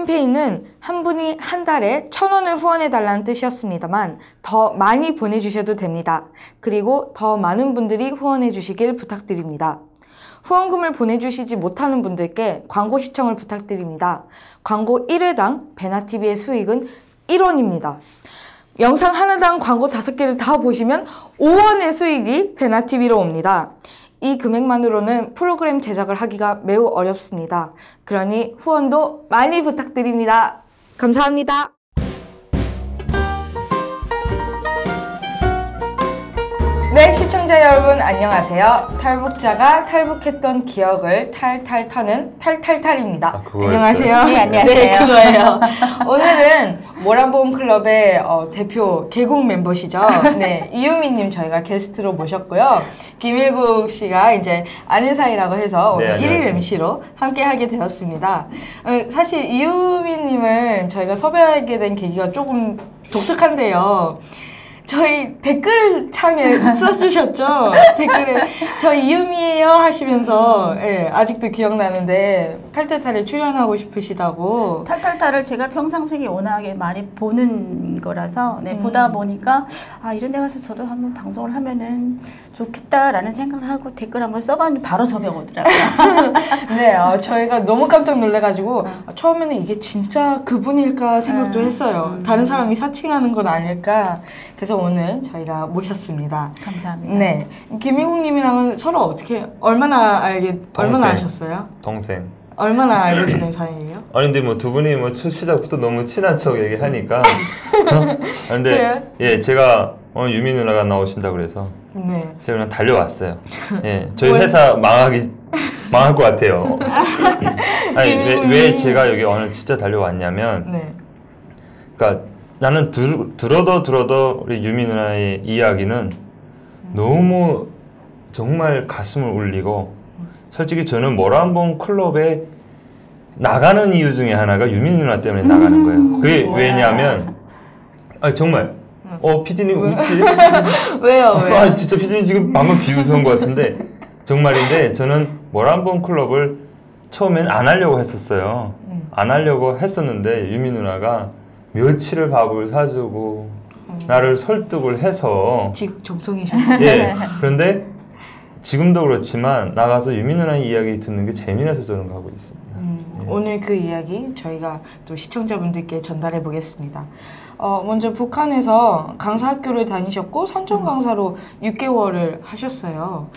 캠페인은 한 분이 한 달에 1,000원을 후원해달라는 뜻이었습니다만 더 많이 보내주셔도 됩니다. 그리고 더 많은 분들이 후원해주시길 부탁드립니다. 후원금을 보내주시지 못하는 분들께 광고 시청을 부탁드립니다. 광고 1회당 베나TV의 수익은 1원입니다. 영상 하나당 광고 5개를 다 보시면 5원의 수익이 베나TV로 옵니다. 이 금액만으로는 프로그램 제작을 하기가 매우 어렵습니다. 그러니 후원도 많이 부탁드립니다. 감사합니다. 네, 시청자 여러분 안녕하세요. 탈북자가 탈북했던 기억을 탈탈 터는 탈탈탈입니다. 안녕하세요. 네, 안녕하세요. 네, 그거예요. 오늘은 모란봉 클럽의 대표 개국 멤버시죠. 네, 이유미님 저희가 게스트로 모셨고요. 김일국 씨가 이제 아는 사이라고 해서 오늘 1일 MC로 함께 하게 되었습니다. 사실 이유미님을 저희가 섭외하게 된 계기가 조금 독특한데요. 저희 댓글창에 써주셨죠? 댓글에 저 이유미예요 하시면서 아직도 기억나는데 탈탈탈에 출연하고 싶으시다고. 탈탈탈을 제가 평상시에 워낙에 많이 보는 거라서 보다 보니까 아 이런 데 가서 저도 한번 방송을 하면은 좋겠다라는 생각을 하고 댓글 한번 써봤는데 바로 섭외가 오더라고요. 네, 저희가 너무 깜짝 놀래가지고 처음에는 이게 진짜 그분일까 생각도 했어요. 다른 사람이 사칭하는 건 아닐까. 그래서 오늘 저희가 모셨습니다. 감사합니다. 네, 김일국님이랑은 서로 어떻게 얼마나 아셨어요? 동생. 얼마나 알고 지낸 사이예요? 아니 근데 뭐 두 분이 뭐 첫 시작부터 너무 친한 척 얘기하니까. 근데 그래요? 예 제가 오늘 유미 누나가 나오신다 그래서 네. 제가 그냥 달려왔어요. 예 저희 회사 망할 것 같아요. 아니 왜 제가 여기 오늘 진짜 달려왔냐면, 네. 그러니까 나는 들어도 우리 유미 누나의 이야기는 너무 정말 가슴을 울리고, 솔직히 저는 모란봉 클럽에 나가는 이유 중에 하나가 유미 누나 때문에 나가는 거예요. 그게 왜냐면 아니 정말 PD님 웃지? 왜요? 아 진짜 PD님 지금 방금 비웃은 것 같은데 정말인데, 저는 모란봉 클럽을 처음엔 안 하려고 했었어요. 안 하려고 했었는데 유미 누나가 며칠을 밥을 사주고 나를 설득을 해서 정성이셨네요. 예. 그런데 지금도 그렇지만 나가서 유미 누나의 이야기 듣는 게 재미나서 저는 가고 있습니다. 예. 오늘 그 이야기 저희가 또 시청자분들께 전달해 보겠습니다. 먼저 북한에서 강사학교를 다니셨고 선정 강사로 6개월을 하셨어요.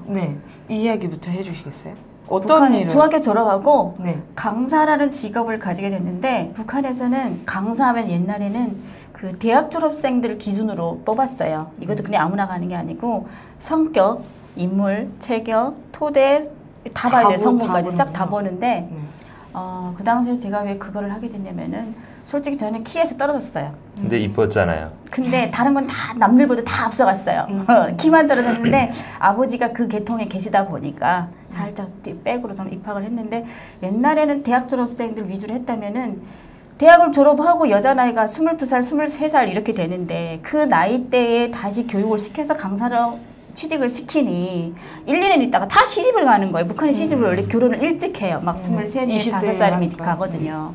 네, 이 이야기부터 해주시겠어요? 어떤 일을? 중학교 졸업하고 네. 강사라는 직업을 가지게 됐는데, 북한에서는 강사하면 옛날에는 그 대학 졸업생들 기준으로 뽑았어요. 이것도 그냥 아무나 가는 게 아니고 성격, 인물, 체격, 토대 다 봐야 돼. 성분까지 싹 다 보는데 그 당시에 제가 왜 그거를 하게 됐냐면은, 솔직히 저는 키에서 떨어졌어요. 근데 이뻤잖아요. 근데 다른 건 다 남들보다 다 앞서갔어요. 키만 떨어졌는데 아버지가 그 계통에 계시다 보니까 살짝 백으로 좀 입학을 했는데, 옛날에는 대학 졸업생들 위주로 했다면은 대학을 졸업하고 여자 나이가 22살, 23살 이렇게 되는데, 그 나이대에 다시 교육을 시켜서 강사로 취직을 시키니 1, 2년 있다가 다 시집을 가는 거예요. 북한이 시집을 원래 결혼을 일찍 해요. 막 23, 5살이면 가거든요.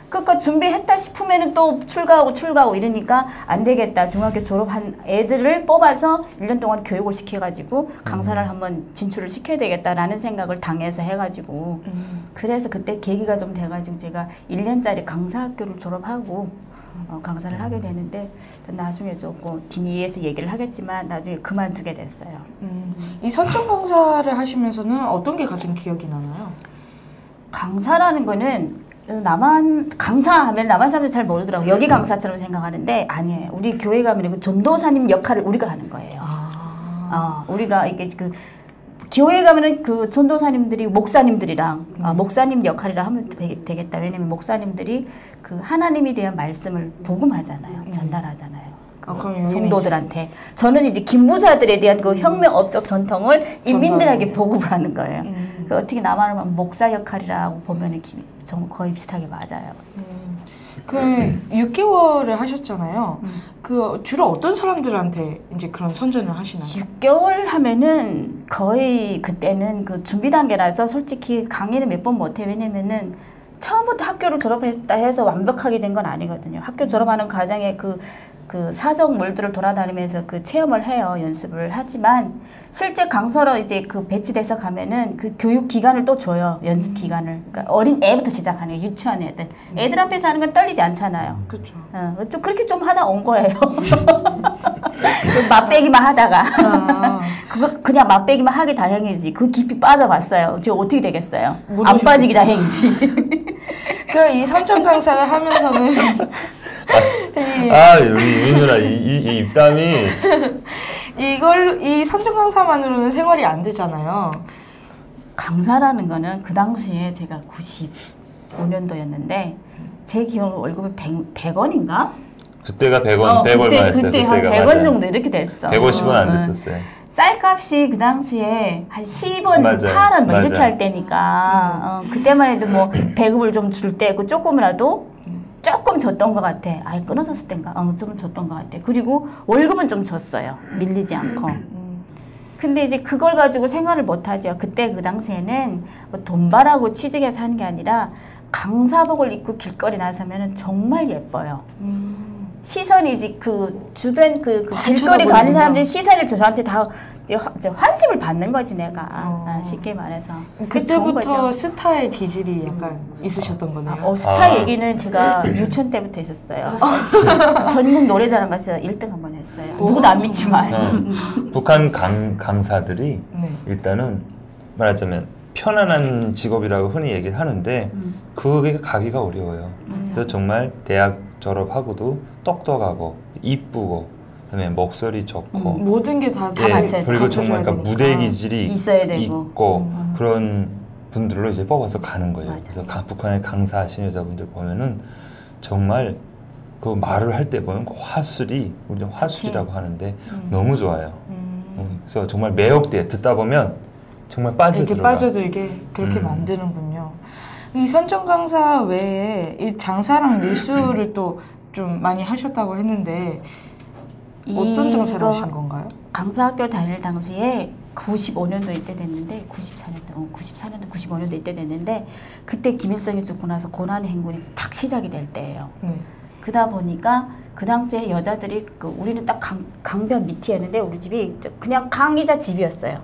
그러니까 준비했다 싶으면은 또 출가하고 이러니까 안 되겠다. 중학교 졸업한 애들을 뽑아서 1년 동안 교육을 시켜가지고 강사를 한번 진출을 시켜야 되겠다라는 생각을 당해서 해가지고 그래서 그때 계기가 좀 돼가지고 제가 1년짜리 강사학교를 졸업하고 강사를 하게 되는데, 나중에 조금 뒤에서 얘기를 하겠지만 나중에 그만두게 됐어요. 이 선정 강사를 하시면서는 어떤 게 가장 기억이 나나요? 강사라는 거는 강사하면 남한 사람들이 잘 모르더라고요. 여기 강사처럼 생각하는데 아니에요. 우리 교회 가면 그 전도사님 역할을 우리가 하는 거예요. 우리가 이게 그 교회 가면은 그 전도사님들이 목사님들이랑 목사님 역할이라 하면 되겠다. 왜냐면 목사님들이 그 하나님에 대한 말씀을 복음하잖아요. 전달하잖아요. 성도들한테. 저는 이제 김부자들에 대한 그 혁명업적 전통을 인민들에게 보급을 하는 거예요. 그 어떻게 남한은 목사 역할이라고 보면은 좀 거의 비슷하게 맞아요. 그 6개월을 하셨잖아요. 그 주로 어떤 사람들한테 이제 그런 선전을 하시나요? 6개월 하면은 거의 그때는 그 준비 단계라서 솔직히 강의를 몇 번 못해. 왜냐면은 처음부터 학교를 졸업했다 해서 완벽하게 된 건 아니거든요. 학교 졸업하는 과정에 그 사적물들을 돌아다니면서 그 체험을 해요. 연습을 하지만 실제 강사로 이제 그 배치돼서 가면은 그 교육 기간을 또 줘요. 연습 기간을. 그러니까 어린 애부터 시작하는 거예요. 유치원 애들. 애들 앞에서 하는 건 떨리지 않잖아요. 그렇죠. 좀 그렇게 좀 하다 온 거예요. 맛배기만 하다가 그거 그냥 맛배기만 하기 다행이지. 그 깊이 빠져봤어요. 지금 어떻게 되겠어요? 안 빠지기 다행이지. 이 선정 강사를 하면서는 우리 유민누나 이 입담이 이 선정 강사만으로는 생활이 안 되잖아요. 강사라는 거는 그 당시에 제가 95년도였는데 제 기억으로 월급이 100원인가? 그때가 100원, 100 얼마였어요? 그때 한 100원 정도 이렇게 됐어. 150원 안 됐었어요. 쌀값이 그 당시에 한 10원, 맞아요. 8원 뭐 이렇게 맞아요. 할 때니까 그때만 해도 뭐 배급을 좀 줄 때고 조금이라도 조금 줬던 것 같아. 아예 끊어졌을 땐가? 좀 줬던 것 같아. 그리고 월급은 좀 줬어요. 밀리지 않고. 근데 이제 그걸 가지고 생활을 못하죠. 그때 그 당시에는 뭐 돈 벌라고 취직해서 하는 게 아니라 강사복을 입고 길거리 나서면은 정말 예뻐요. 시선이 이제 그 주변 그 길거리 가는 사람들이 시선을 저한테 다 이제 환심을 받는 거지 내가. 쉽게 말해서. 그때부터 스타의 기질이 약간 있으셨던 거네요. 스타 얘기는 제가 유치원 때부터 했었어요. 전국 노래자랑 가서 1등 한 번 했어요. 누구도 안 믿지만. 북한 강사들이 네. 일단은 말하자면 편안한 직업이라고 흔히 얘기를 하는데 그게 가기가 어려워요. 그래서 정말 대학 졸업하고도 똑똑하고 이쁘고 그다음에 목소리 좋고 모든 게 다 그리고 정말 그러니까 무대 기질이 있어야 되고. 있고 그런 분들로 이제 뽑아서 가는 거예요. 맞아. 그래서 북한에 강사하시는 여자분들 보면은 정말 그 말을 할 때 보면 그 화술이 우리는 화술이라고 하는데 너무 좋아요. 그래서 정말 매혹돼. 듣다 보면 정말 빠져들어가. 이렇게 빠져들게 그렇게 만드는군요. 이 선정 강사 외에 이 장사랑 밀수를 또 좀 많이 하셨다고 했는데 어떤 장사를 하신 건가요? 강사학교 다닐 당시에 95년도 이때 됐는데 94년도 95년도 이때 됐는데 그때 김일성이 죽고 나서 고난의 행군이 탁 시작이 될 때예요. 그러다 보니까 그 당시에 여자들이 우리는 딱 강변 밑이었는데 우리 집이 그냥 강이자 집이었어요.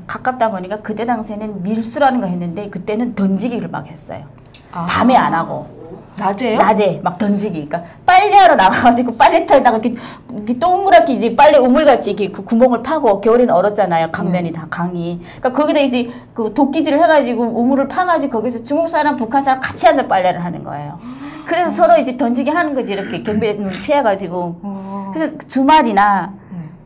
가깝다 보니까 그때 당시에는 밀수라는 거 했는데 그때는 던지기를 막 했어요. 밤에 안 하고. 낮에요? 낮에 막 던지기. 그러니까 빨래하러 나가가지고 빨래터에다가 이렇게 동그랗게 이제 빨래 우물같이 이렇게 그 구멍을 파고 겨울에는 얼었잖아요. 강변이 다 강이. 그러니까 거기다 이제 그 도끼질을 해가지고 우물을 파가지고 거기서 중국 사람, 북한 사람 같이 앉아 빨래를 하는 거예요. 그래서 서로 이제 던지기 하는 거지 이렇게 경비를 피해가지고. 그래서 주말이나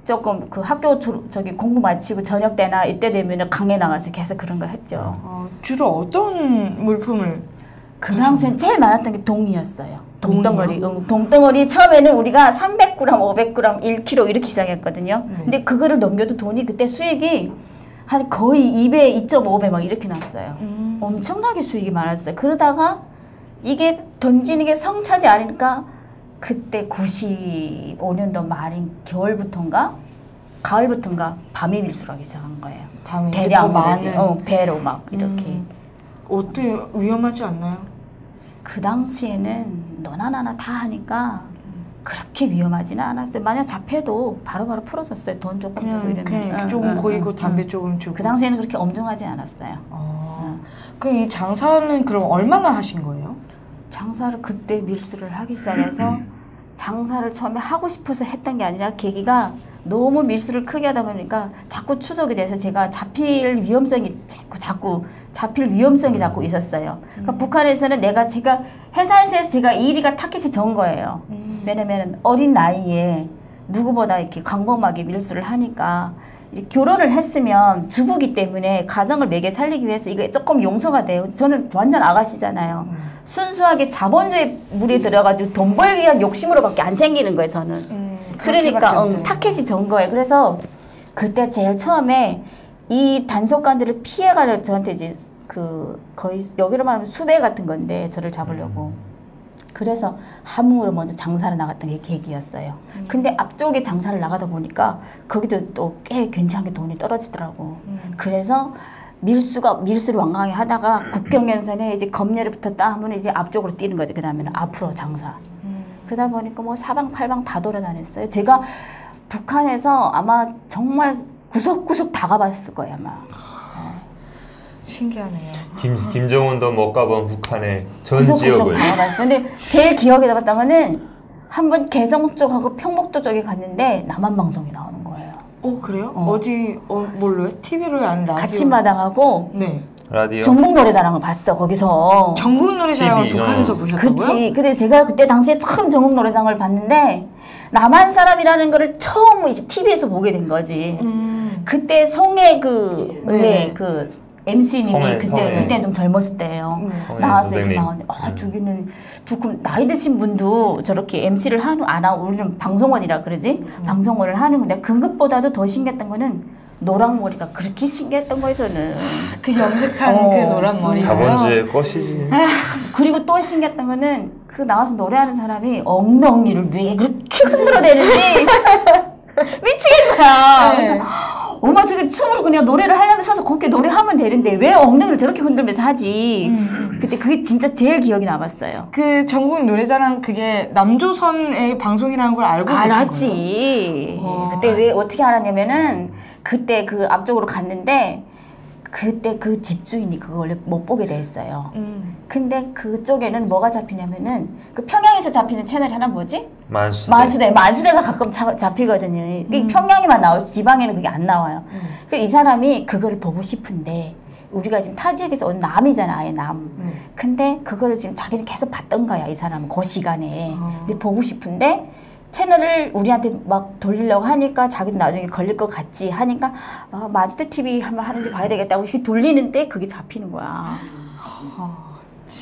조금 그 학교 저기 공부 마치고 저녁 때나 이때 되면은 강에 나가서 계속 그런 거 했죠. 주로 어떤 물품을? 그 당시엔 제일 많았던 게 동이었어요. 동덩어리. 동덩어리 처음에는 우리가 300g, 500g, 1kg 이렇게 시작했거든요. 근데 그거를 넘겨도 돈이 그때 수익이 한 거의 2배, 2.5배 막 이렇게 났어요. 엄청나게 수익이 많았어요. 그러다가 이게 던지는 게 성차지 않으니까 그때 95년도 말인 겨울부터인가 가을부터인가 밤에 밀수하기 시작한 거예요. 밤에 대량 많은 배로 막 이렇게. 어때 위험하지 않나요? 그 당시에는 너나 나나 다 하니까 그렇게 위험하지는 않았어요. 만약 잡혀도 바로바로 풀어졌어요. 돈 조금 주고 이러면. 그냥 조금 보이고 담배 조금 주고. 그 당시에는 그렇게 엄중하지 않았어요. 그 이 장사는 그럼 얼마나 하신 거예요? 장사를 그때 밀수를 하기 시작해서 장사를 처음에 하고 싶어서 했던 게 아니라 계기가 너무 밀수를 크게 하다 보니까 자꾸 추적이 돼서 제가 잡힐 위험성이 자꾸 있었어요. 그러니까 북한에서는 제가 해산시에서 제가 1위가 타켓이 전 거예요. 왜냐면 어린 나이에 누구보다 이렇게 광범하게 밀수를 하니까 이제 결혼을 했으면 주부기 때문에 가정을 매개 살리기 위해서 이게 조금 용서가 돼요. 저는 완전 아가씨잖아요. 순수하게 자본주의 물에 들어가지고 돈 벌기 위한 욕심으로밖에 안 생기는 거예요, 저는. 그러니까 타켓이 전 거예요. 그래서 그때 제일 처음에 이 단속관들을 피해가려 저한테 이제 거의 여기로 말하면 수배 같은 건데 저를 잡으려고. 그래서 함흥으로 먼저 장사를 나갔던 게 계기였어요. 근데 앞쪽에 장사를 나가다 보니까 거기도 또 꽤 괜찮게 돈이 떨어지더라고. 그래서 밀수를 완강하게 하다가 국경연산에 이제 검열이 붙었다 하면 이제 앞쪽으로 뛰는 거죠. 그 다음에는 앞으로 장사. 그러다 보니까 뭐 사방팔방 다 돌아다녔어요. 제가 북한에서 아마 정말 구석구석 다 가봤을 거예요, 아마. 신기하네요. 김정은도 못 가본 북한의 전 구석구석 지역을. 다 가봤어요. 근데 제일 기억에 남았던 거는 한 번 개성 쪽하고 평목도 쪽에 갔는데 남한 방송이 나오는 거예요. 그래요? 뭘로요? TV로요? 아니면 라디오? 아침마당하고 네. 라디오. 전국 노래자랑을 봤어, 거기서. 전국 노래자랑을 TV, 북한에서 보셨다고요? 그치. 근데 제가 그때 당시에 처음 전국 노래장을 봤는데 남한 사람이라는 거를 처음 이제 TV에서 보게 된 거지. 그때 송혜 그 MC님이 그때 좀 젊었을 때예요. 나와서 이렇게 나오는데 저기는 조금 나이 드신 분도 저렇게 MC를 안 하고 우리는 방송원이라 그러지? 방송원을 하는 건데 그것보다도 더 신기했던 거는 노랑머리가 그렇게 신기했던 거예요, 저는. 그 염색한 그 노란 머리. 자본주의의 꽃이지. 그리고 또 신기했던 거는 그 나와서 노래하는 사람이 엉덩이를 왜 그렇게 흔들어대는지 미치겠는 거야. 그래서 엄마 저게 춤을 그냥 노래를 하려면 서서 그렇게 노래하면 되는데 왜 엉덩이를 저렇게 흔들면서 하지? 그때 그게 진짜 제일 기억이 남았어요. 그 전국 노래자랑 그게 남조선의 방송이라는 걸 알고 계신 알았지. 그때 왜 어떻게 알았냐면은 그때 그 앞쪽으로 갔는데 그때 그 집주인이 그거 원래 못 보게 돼 있어요. 근데 그쪽에는 뭐가 잡히냐면은 그 평양에서 잡히는 채널이 하나 뭐지? 만수대가 가끔 잡히거든요. 평양에만 나오지 지방에는 그게 안 나와요. 이 사람이 그거를 보고 싶은데 우리가 지금 타 지역에서 온 남이잖아, 아예 남. 근데 그거를 지금 자기는 계속 봤던 거야, 이 사람은 그 시간에. 근데 보고 싶은데 채널을 우리한테 막 돌리려고 하니까 자기도 나중에 걸릴 것 같지 하니까 마주대 TV 한번 하는지 봐야 되겠다고 이렇게 돌리는데 그게 잡히는 거야.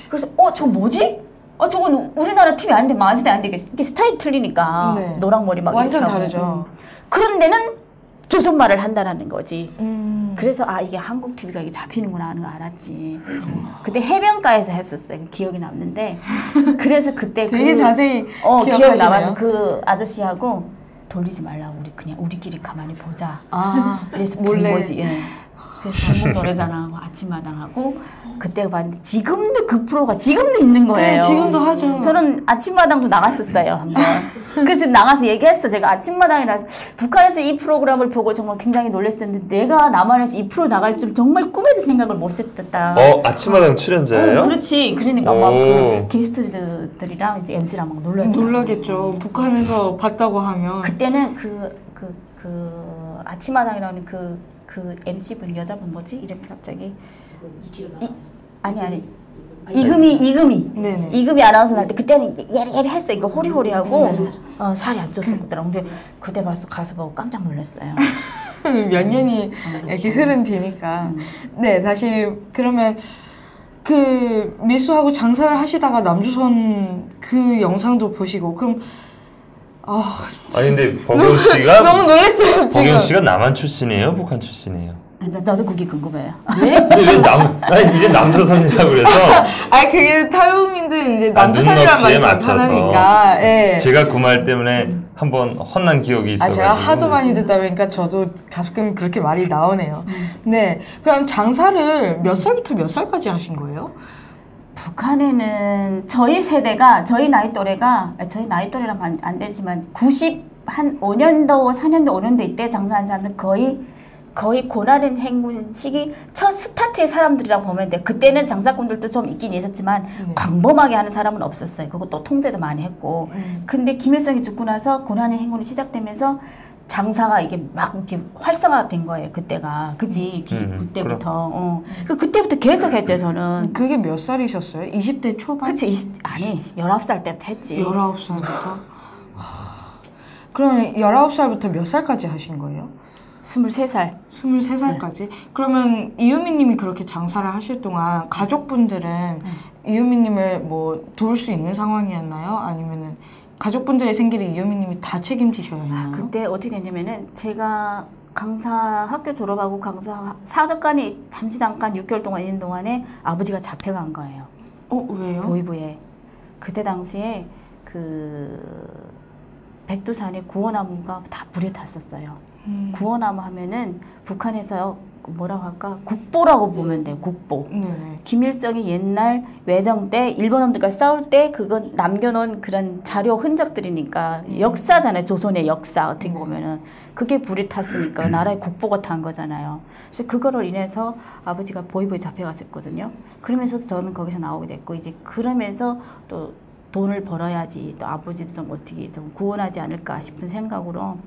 그래서 저거 뭐지? 저건 우리나라 TV 아닌데 마주대 안 되겠어. 이게 스타일 틀리니까 네. 노랑머리 막 완전 이렇게 하고. 다르죠. 그런 데는 조선말을 한다는 거지. 그래서 이게 한국 TV가 이게 잡히는구나 하는 거 알았지. 그때 해변가에서 했었어요. 기억이 남는데. 그래서 그때 되게 자세히 기억이 남아서 그 아저씨하고 돌리지 말라고 그냥 우리끼리 가만히 보자. 그래서 몰래. 본 거지. 예. 그래서 전국 노래자랑하고 아침마당하고 그때 봤는데 지금도 그 프로가 지금도 있는 거예요. 네, 지금도 하죠. 저는 아침마당도 나갔었어요, 한번. 그래서 나가서 얘기했어. 제가 아침마당이라서 북한에서 이 프로그램을 보고 정말 굉장히 놀랐었는데 내가 남한에서 이 프로 나갈 줄 정말 꿈에도 생각을 못했다. 아침마당 출연자예요? 그렇지. 그러니까 막 그 게스트들이랑 이제 MC랑 막 놀라겠죠. 북한에서 봤다고 하면. 그때는 아침마당이라는 그 MC분 여자분 뭐지? 이름이 갑자기 아니 이금희 네네. 이금희 아나운서 날 때 그때는 예리예리 했어. 이거 호리호리하고 살이 안 쪘었더라고. 근데 그때 가서 보고 깜짝 놀랐어요. 몇 년이 이렇게 흐른 뒤니까. 네, 다시 그러면 그 밀수하고 장사를 하시다가 남조선 그 영상도 보시고 그럼 근데 버경 씨가 너무 놀랐어요. 버경 씨가 남한 출신이에요, 북한 출신이에요? 나도 그게 궁금해요. 근데 왜 이제 남조선이라고 그래서 그게 타국민들 이제 남조선이란 말이 맞춰서 예. 제가 그 말 때문에 한번 혼난 기억이 있어가지고 제가 하도 많이 듣다 보니까 저도 가끔 그렇게 말이 나오네요. 네, 그럼 장사를 몇 살부터 몇 살까지 하신 거예요? 북한에는 저희 세대가 저희 나이 또래랑 안 되지만 95년도 4년도 5년도 이때 장사한 사람들 거의 고난의 행군 시기 첫 스타트의 사람들이라고 보면 돼. 그때는 장사꾼들도 좀 있긴 있었지만 광범하게 하는 사람은 없었어요. 그것도 통제도 많이 했고. 근데 김일성이 죽고 나서 고난의 행군이 시작되면서 장사가 이게 막 이렇게 활성화된 거예요. 그때가. 그지? 그때부터. 그때부터 계속 했죠, 저는. 그게 몇 살이셨어요? 20대 초반? 그치, 19살 때부터 했지. 19살부터? 그러면 19살부터 몇 살까지 하신 거예요? 23살. 23살까지? 네. 그러면 이유미 님이 그렇게 장사를 하실 동안 가족분들은 이유미 님을 뭐 도울 수 있는 상황이었나요? 아니면은 가족분들의 생계를 이유미 님이 다 책임지셔야 했나요? 그때 어떻게 됐냐면은 제가 강사 학교 졸업하고 강사 사적관에 잠깐 6개월 동안 있는 동안에 아버지가 잡혀간 거예요. 왜요? 보이부에. 그때 당시에 그 백두산에 구호나무가 다 불에 탔었어요. 구호나무 하면은 북한에서 뭐라고 할까? 국보라고 보면 돼요. 국보. 네네. 김일성이 옛날 외정 때 일본놈들과 싸울 때 그건 남겨놓은 그런 자료 흔적들이니까 역사잖아요. 조선의 역사 어떻게 보면은 그게 불이 탔으니까 나라의 국보가 탄 거잖아요. 그래서 그거를 인해서 아버지가 보이보이 잡혀갔었거든요. 그러면서 저는 거기서 나오게 됐고 이제 그러면서 또 돈을 벌어야지 또 아버지도 좀 어떻게 좀 구원하지 않을까 싶은 생각으로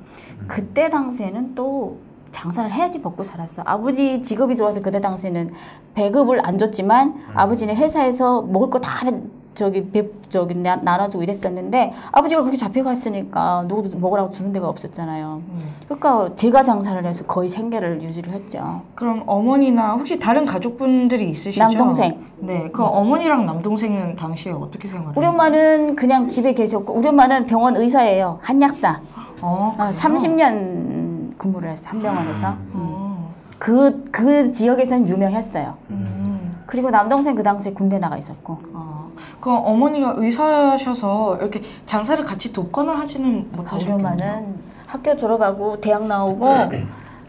그때 당시에는 또 장사를 해야지 먹고 살았어. 아버지 직업이 좋아서 그때 당시에는 배급을 안 줬지만 아버지는 회사에서 먹을 거 다 나눠주고 이랬었는데 아버지가 그렇게 잡혀갔으니까 누구도 먹으라고 주는 데가 없었잖아요. 그러니까 제가 장사를 해서 거의 생계를 유지를 했죠. 그럼 어머니나 혹시 다른 가족분들이 있으시죠? 남동생. 네. 그 어머니랑 남동생은 당시에 어떻게 생활해요? 우리 엄마는 그냥 집에 계셨고 우리 엄마는 병원 의사예요. 한약사. 30년 근무를 했어. 한 병원에서. 그 지역에서는 유명했어요. 그리고 남동생 그 당시에 군대 나가 있었고. 그럼 어머니가 의사셔서 이렇게 장사를 같이 돕거나 하지는 우리 못하셨겠네요? 엄마는 학교 졸업하고 대학 나오고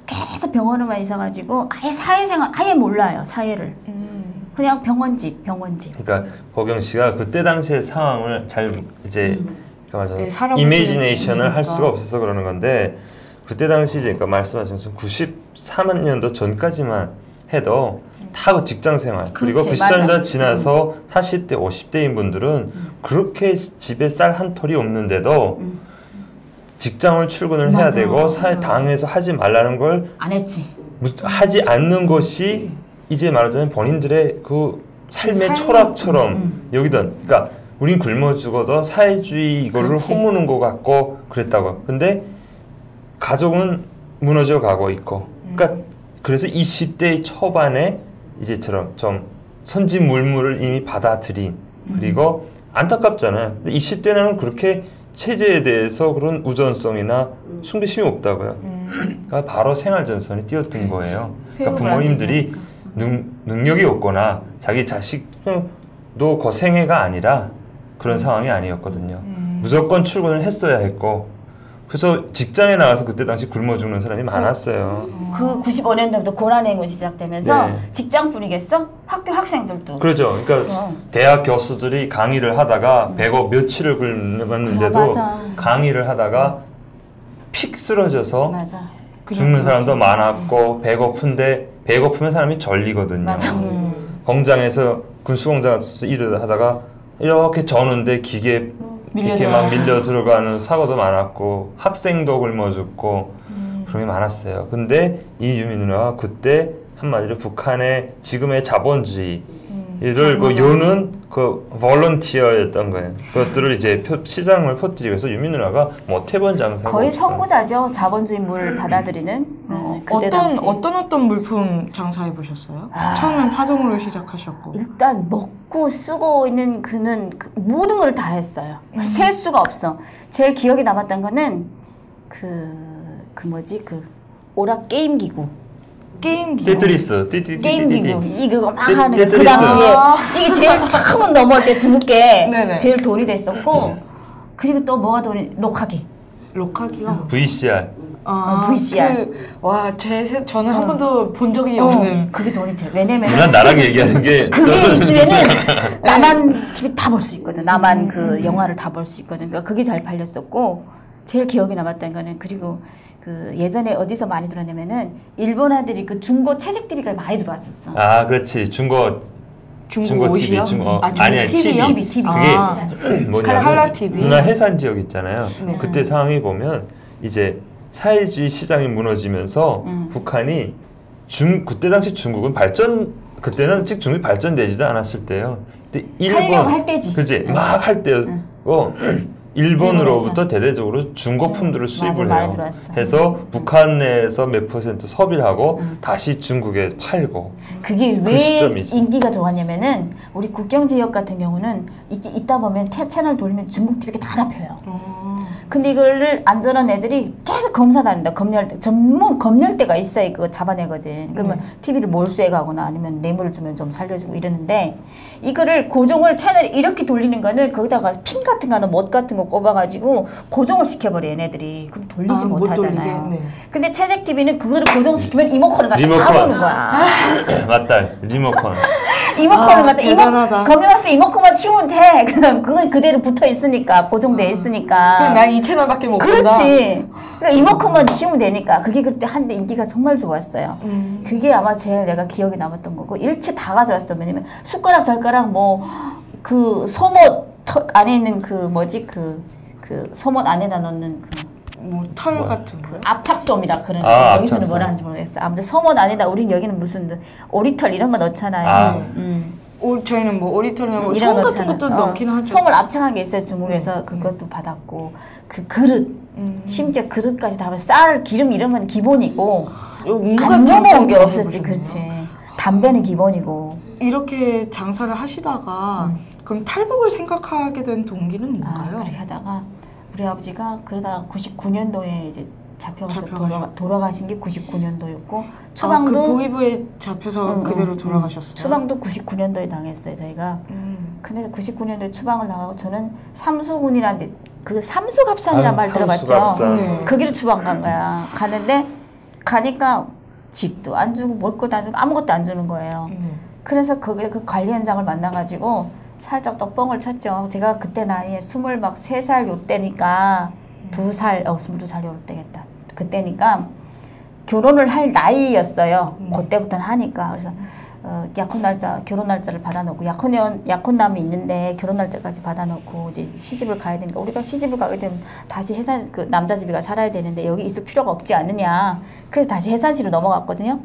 계속 병원에만 있어가지고 아예 사회생활 아예 몰라요. 사회를. 그냥 병원집. 그러니까 보경 씨가 그때 당시의 상황을 잘 이제 그러니까 네, 맞아 이미지네이션을 할 수가 없어서 그러는 건데 그때 당시 이제 그러니까 말씀하신 것처럼 93년도 전까지만 해도 다 직장 생활 그리고 그렇지, 90년대 맞아. 지나서 40대 50대인 분들은 그렇게 집에 쌀 한 톨이 없는데도 직장을 출근을 해야 맞아, 되고 맞아. 당에서 하지 말라는 걸 안 했지. 하지 않는 것이 이제 말하자면 본인들의 그 삶의 삶이- 철학처럼 여기던 그러니까 우린 굶어 죽어도 사회주의 이거를 그렇지. 허무는 것 같고 그랬다고. 근데 가족은 무너져 가고 있고. 그러니까 그래서 20대 초반에 이제처럼 좀 선지물물을 이미 받아들인 그리고 안타깝잖아요. 근데 20대는 그렇게 체제에 대해서 그런 우전성이나 숭배심이 없다고요. 그러니까 바로 생활전선에 뛰어든 거예요. 그러니까 부모님들이 능력이 없거나 자기 자식도 고생해가 아니라 그런 상황이 아니었거든요. 무조건 출근을 했어야 했고 그래서 직장에 나가서 그때 당시 굶어 죽는 사람이 많았어요. 그 95년도부터 고난행군이 시작되면서 네. 직장뿐이겠어? 학교 학생들도. 그렇죠. 그러니까 대학 교수들이 강의를 하다가 배고 며칠을 굶었는데도 맞아. 강의를 하다가 픽 쓰러져서 맞아. 죽는 사람도 많았고 배고픈데 배고프면 사람이 절리거든요. 맞아. 공장에서 군수공장에서 일을 하다가 이렇게 저는데 기계 이렇게 막 밀려 들어가는 사고도 많았고 학생도 굶어 죽고 그런 게 많았어요. 근데 이 유미 누나가 그때 한마디로 북한의 지금의 자본주의를 그 요는 그 볼런티어였던 거예요. 그것들을 이제 시장을 퍼뜨리기 위해서 유미 누나가 못해본 장사가 거의 없어요. 선구자죠. 자본주의물을 받아들이는. 그때 당시. 어떤 물품 장사해 보셨어요? 처음엔 파종으로 시작하셨고. 일단 먹고 쓰고 있는 그는 모든 걸 다 했어요. 셀 수가 없어. 제일 기억에 남았던 거는 그 오락 게임 기구. 게임기. 테트리스. 게임 기구. 이거 막 테- 하는 거. 그 테트리스. 당시에 이게 제일 처음 넘어올 때 중국계 네네. 제일 돈이 됐었고 그리고 또 뭐가 돈이 녹화기. 록하기요? VCR. VCR. 저는 한 번도 본 적이 없는. 그게 돈이 제일. 왜냐면 누나 나랑 얘기하는 게 그게 있으면은 나만 집에 다 볼 수 있거든. 나만 그 영화를 다 볼 수 있거든. 그러니까 그게 잘 팔렸었고 제일 기억에 남았던 거는 그리고 그 예전에 어디서 많이 들었냐면은 일본아들이 그 중고 채색들이 많이 들어왔었어. 아 그렇지 중고 TV 옷이요? 중고 중고 아니야 TV요? TV 아. 그게 뭐냐면 칼라 TV. 누나 해산 지역 있잖아요. 네. 그때 상황이 보면 이제 사회주의 시장이 무너지면서 북한이 그때 당시 중국은 그때는 아직 중국이 발전되지도 않았을 때요. 근데 하려고 할 때지. 그치 막 할 때였고 일본으로부터 대대적으로 중고품들을 수입을 많이 해요. 들어왔어. 해서 북한 내에서 몇 퍼센트 소비를 하고 다시 중국에 팔고. 그게 그 왜 시점이지. 인기가 좋았냐면은 우리 국경 지역 같은 경우는 있다 보면 채널 돌리면 중국 TV가 다 잡혀요. 근데 이거를 안전한 애들이 계속 검사 다닌다. 검열대. 전문 검열대가 있어야 그거 잡아내거든. 그러면 TV를 몰수해 가거나 아니면 뇌물을 주면 좀 살려주고 이러는데 이거를 고정을 채널 이렇게 돌리는 거는 거기다가 핀 같은 거는 못 같은 거 꼽아가지고 고정을 시켜버려 얘네들이. 그럼 돌리지 못하잖아요. 근데 채색 TV는 그거를 고정시키면 리모컨을 갖다 다 보는 거야. 맞다. 리모컨. 리모컨을 갖다 검이 왔을 때 리모컨만 치우면 돼. 그건 그대로 붙어 있으니까 고정돼 있으니까. 난 이 채널밖에 못 본다. 그렇지. 그러니까 리모컨만 치우면 되니까 그게 그때 한때 인기가 정말 좋았어요. 그게 아마 제일 내가 기억에 남았던 거고 일체 다 가져왔어. 왜냐면 숟가락 젓가락 뭐 그 소못 안에 있는 그 뭐지 그 소못 안에다 넣는 뭐 털 같은 거. 압착솜이라 그러는 아, 여기서는 압착솜. 뭐라 하는지 모르겠어. 아무튼 소못 안에다 우린 여기는 무슨 오리털 이런 거 넣잖아요. 저희는 뭐 오리털이나 뭐 이런 솜 거 같은 것도 넣잖아. 넣긴 하죠. 솜을 압착한 게 있어요. 중국에서 그것도 받았고 그 그릇 심지어 그릇까지 다 쌀 기름 이런 건 기본이고 안 넘어온 게 없었지. 그렇지. 담배는 기본이고. 이렇게 장사를 하시다가 그럼 탈북을 생각하게 된 동기는 뭔가요? 그렇게 하다가 우리 아버지가 그러다가 99년도에 이제 잡혀가서 돌아가신 게 99년도였고 추방도 그 보이부에 잡혀서 그대로 돌아가셨어요. 추방도 99년도에 당했어요 저희가. 근데 99년도에 추방을 나가고 저는 삼수군이라는 그 삼수갑산이란 말 들어봤죠? 거기로 추방 간 거야. 가는데 가니까 집도 안 주고 먹을 것도 안 주고 아무것도 안 주는 거예요. 그래서 거기 그 관리 현장을 만나가지고 살짝 또 뻥을 쳤죠. 제가 그때 나이에 23살 요때니까 2살, 22살 요때겠다. 그때니까 결혼을 할 나이였어요. 그때부터는 하니까. 그래서 약혼 날짜, 결혼 날짜를 받아놓고 약혼남이 있는데 결혼 날짜까지 받아놓고 이제 시집을 가야 되니까 우리가 시집을 가게 되면 다시 해산 그 남자 집에 가 살아야 되는데 여기 있을 필요가 없지 않느냐. 그래서 다시 해산시로 넘어갔거든요.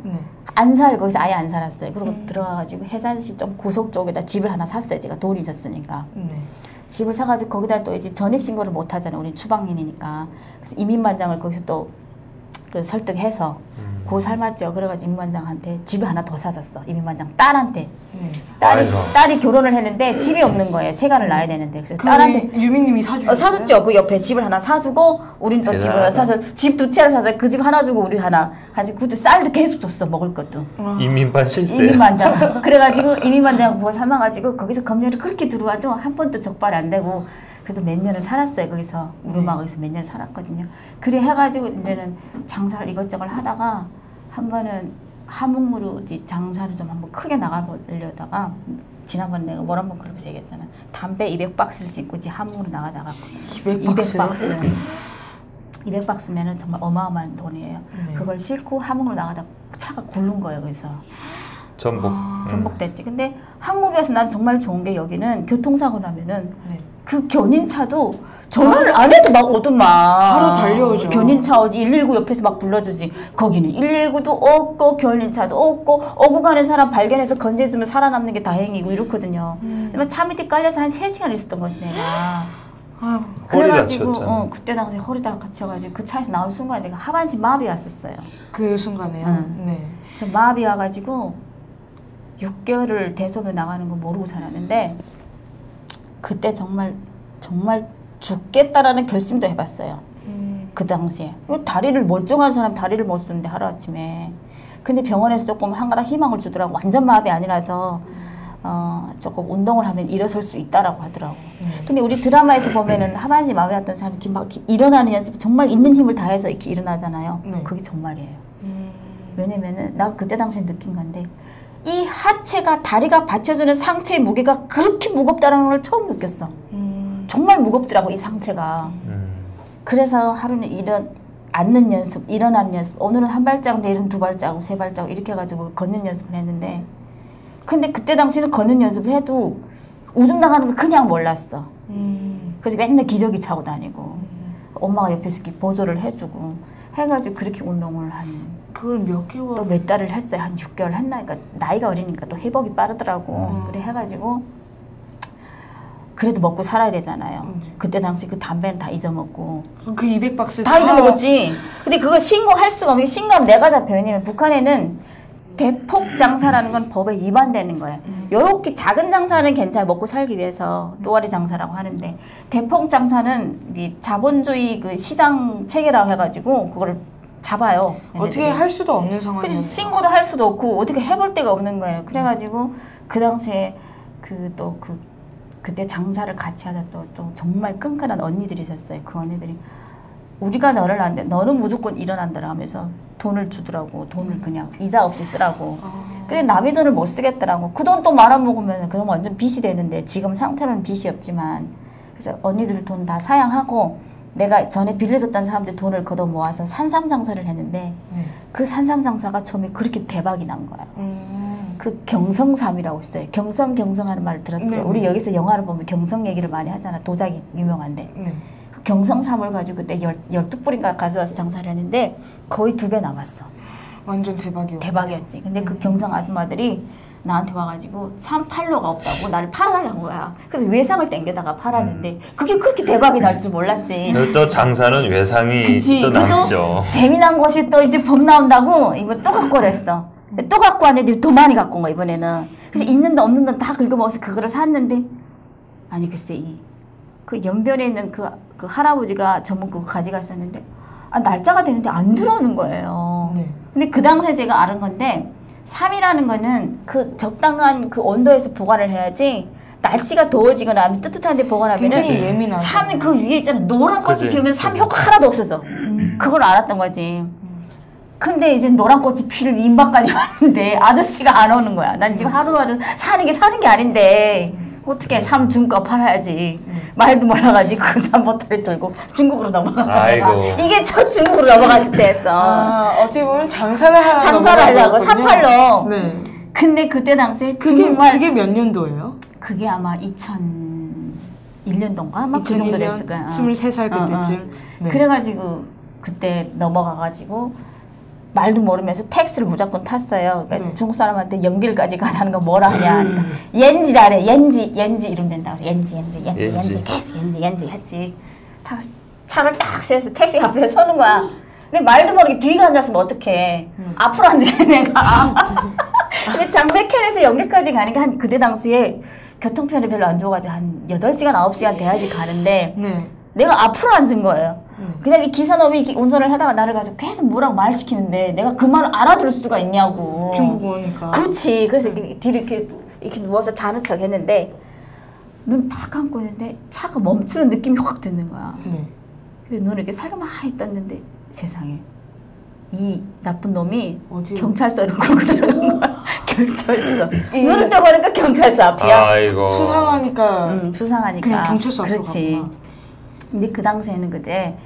거기서 아예 안 살았어요. 그리고 들어가가지고 해산시 좀 구석 쪽에다 집을 하나 샀어요. 제가 돈이 있었으니까. 집을 사가지고 거기다 또 이제 전입신고를 못 하잖아요. 우리 추방인이니까. 그래서 이민반장을 거기서 또 그 설득해서 고 삶았죠. 그래가지고 이민반장한테 집을 하나 더 사줬어. 이민반장 딸한테. 딸이 결혼을 했는데 집이 없는 거예요. 세간을 낳아야 되는데. 그래서 딸한테 유미님이 사주셨어요? 사줬죠. 그 옆에 집을 하나 사주고 우린 또 집을 하나 사서 집 2채를 사서 그 집 하나 주고 우리 하나 하지. 그때 쌀도 계속 줬어. 먹을 것도. 이민반 실세. 이민반장. 그래가지고 이민반장 보고 삶아가지고 거기서 검열이 그렇게 들어와도 한 번도 적발이 안 되고 그래도 몇 년을 살았어요. 거기서 우리 엄마가 거기서 몇 년을 살았거든요. 그래 해가지고 이제는 장사를 이것저것 하다가 한 번은 함흥으로 장사를 좀 한번 크게 나가보려다가 지난번에 내가 뭘 한번 그러면서 얘기했잖아. 담배 200박스를 싣고 함흥으로 나가다가 200박스 200박스면은 정말 어마어마한 돈이에요. 그걸 싣고 함흥으로 나가다 차가 굴른 거예요. 그래서 전복됐지. 근데 한국에서 난 정말 좋은 게 여기는 교통사고 나면은 그 견인차도 전화를 안 해도 막 오더만. 바로 달려오죠. 견인차 오지. 119 옆에서 막 불러주지. 거기는 119도 없고 견인차도 없고 오고 가는 사람 발견해서 건져주면 살아남는 게 다행이고 이렇거든요. 하지만 차 밑에 깔려서 한 3시간 있었던 거지 내가. 그래가지고 그때 당시에 허리다가 갇혀가지고 그 차에서 나올 순간 제가 하반신 마비 왔었어요. 그 순간에요? 네. 그래서 마비 와가지고 6개월을 대소변 나가는 거 모르고 살았는데 그때 정말 죽겠다라는 결심도 해봤어요. 그 당시에. 다리를 멀쩡한 사람 다리를 못 쓰는데 하루아침에. 근데 병원에서 조금 한가닥 희망을 주더라고. 완전 마비 아니라서 조금 운동을 하면 일어설 수 있다라고 하더라고. 근데 우리 드라마에서 보면은 하반신 마비 왔던 사람이 막 일어나는 연습 정말 있는 힘을 다해서 이렇게 일어나잖아요. 그게 정말이에요. 왜냐면은 나 그때 당시에 느낀 건데 이 하체가 다리가 받쳐주는 상체의 무게가 그렇게 무겁다는 걸 처음 느꼈어. 정말 무겁더라고 이 상체가. 그래서 하루는 앉는 연습, 일어나는 연습, 오늘은 한 발자국, 내일은 2발자국, 3발자국 이렇게 해가지고 걷는 연습을 했는데 근데 그때 당시에는 걷는 연습을 해도 오줌 나가는 거 그냥 몰랐어. 그래서 맨날 기저귀 차고 다니고 엄마가 옆에서 이렇게 보조를 해주고 해가지고 그렇게 운동을 그걸 몇 개월? 또 몇 달을 했어요. 한 6개월 했나? 그러니까 나이가 어리니까 또 회복이 빠르더라고. 그래 해가지고 그래도 먹고 살아야 되잖아요. 그때 당시 그 담배는 다 잊어먹고. 그 200박스 다 잊어먹었지. 근데 그거 신고할 수가 없는 게 신고하면 내가 잡혀요. 왜냐면 북한에는 대폭 장사라는 건 법에 위반되는 거예요. 요렇게 작은 장사는 괜찮아 먹고 살기 위해서 또아리 장사라고 하는데 대폭 장사는 이 자본주의 그 시장 체계라고 해가지고 그걸 잡아요. 어떻게 얘네들이. 할 수도 없는 상황이었죠. 신고도 할 수도 없고 어떻게 해볼 데가 없는 거예요. 그래가지고 그 당시에 그때 장사를 같이 하던 또 정말 끈끈한 언니들이 있었어요. 그 언니들이 우리가 너를 안 돼. 너는 무조건 일어난다라 하면서 돈을 주더라고. 돈을 그냥 이자 없이 쓰라고. 그게 남의 돈을 못 쓰겠더라고. 그 돈 또 말아먹으면 그 돈 완전 빚이 되는데 지금 상태로는 빚이 없지만 그래서 언니들 돈 다 사양하고 내가 전에 빌려줬던 사람들 돈을 걷어 모아서 산삼 장사를 했는데 그 산삼 장사가 처음에 그렇게 대박이 난 거예요. 그 경성삼이라고 있어요. 경성하는 말을 들었죠. 우리 여기서 영화를 보면 경성 얘기를 많이 하잖아. 도자기 유명한데. 그 경성삼을 가지고 그때 12뿌리인가 가져와서 장사를 했는데 거의 2배 남았어. 완전 대박이었어. 대박이었지. 근데 그 경성 아줌마들이 나한테 와가지고 삼 팔로가 없다고 나를 팔아달라는 거야. 그래서 외상을 땡겨다가 팔았는데 그게 그렇게 대박이 날 줄 몰랐지. 또 장사는 외상이 그치. 또 나죠. 재미난 것이 또 이제 법 나온다고 이거 또 갖고 그랬어. 또 갖고 왔는데 더 많이 갖고 온 거야 이번에는. 그래서 있는 돈 없는 돈 다 긁어먹어서 그거를 샀는데 아니 글쎄 그 연변에 있는 그 할아버지가 전문 그거 가져갔었는데 날짜가 되는데 안 들어오는 거예요. 근데 그 당시에 제가 알은 건데 삼이라는 거는 그 적당한 그 온도에서 보관을 해야지 날씨가 더워지거나 아니면 뜨뜻한 데 보관하면 굉장히 예민하죠. 삼 그 위에 있잖아 노란 꽃이 그치. 피우면 삼 효과 하나도 없어져. 그걸 알았던 거지. 근데 이제 노란 꽃이 피를 임박까지 왔는데 아저씨가 안 오는 거야. 난 지금 하루하루 사는 게 아닌데 어떻게 삼 중고 팔아야지. 말도 몰라가지고 그 삼 보따리 들고 중국으로 넘어가다가 이게 첫 중국으로 넘어갔을 때였어. 어떻게 보면 장사를 하려고 삼팔로. 네. 근데 그때 당시에 그게 몇 년도예요? 그게 아마 2001년도인가? 아마 그 2001년, 정도 됐을 거야. 23살 그때쯤. 네. 그래가지고 그때 넘어가가지고 말도 모르면서 택시를 무조건 탔어요. 그러니까 중국 사람한테 연길까지 가자는 거 뭐라 하냐. 옌지라래. 옌지 이름 된다. 옌지 계속 옌지 했지. 차를 딱 세서 택시 앞에 서는 거야. 근데 말도 모르게 뒤에 앉았으면 어떡해. 앞으로 앉아 내가. 근데 장백현에서 연길까지 가니까 한 그때 당시에 교통편이 별로 안 좋아가지고 한 8시간 9시간 돼야지 가는데 내가 앞으로 앉은 거예요. 그다음에 이 기사놈이 운전을 하다가 나를 가지고 계속 뭐라고 말 시키는데 내가 그 말을 알아들을 수가 있냐고. 중국어니까. 그렇지. 그래서 뒤로 이렇게 누워서 자는 척 했는데 눈 딱 감고 있는데 차가 멈추는 느낌이 확 드는 거야. 근데 눈을 이렇게 살가마히 떴는데 세상에 이 나쁜 놈이 경찰서를 끌고 들어간 거야. 경찰서. 눈을 떠보니까 경찰서 앞이야. 아이고. 수상하니까. 수상하니까. 그냥 경찰서 앞으로 그렇지. 갔구나. 근데 그 당시에는 그때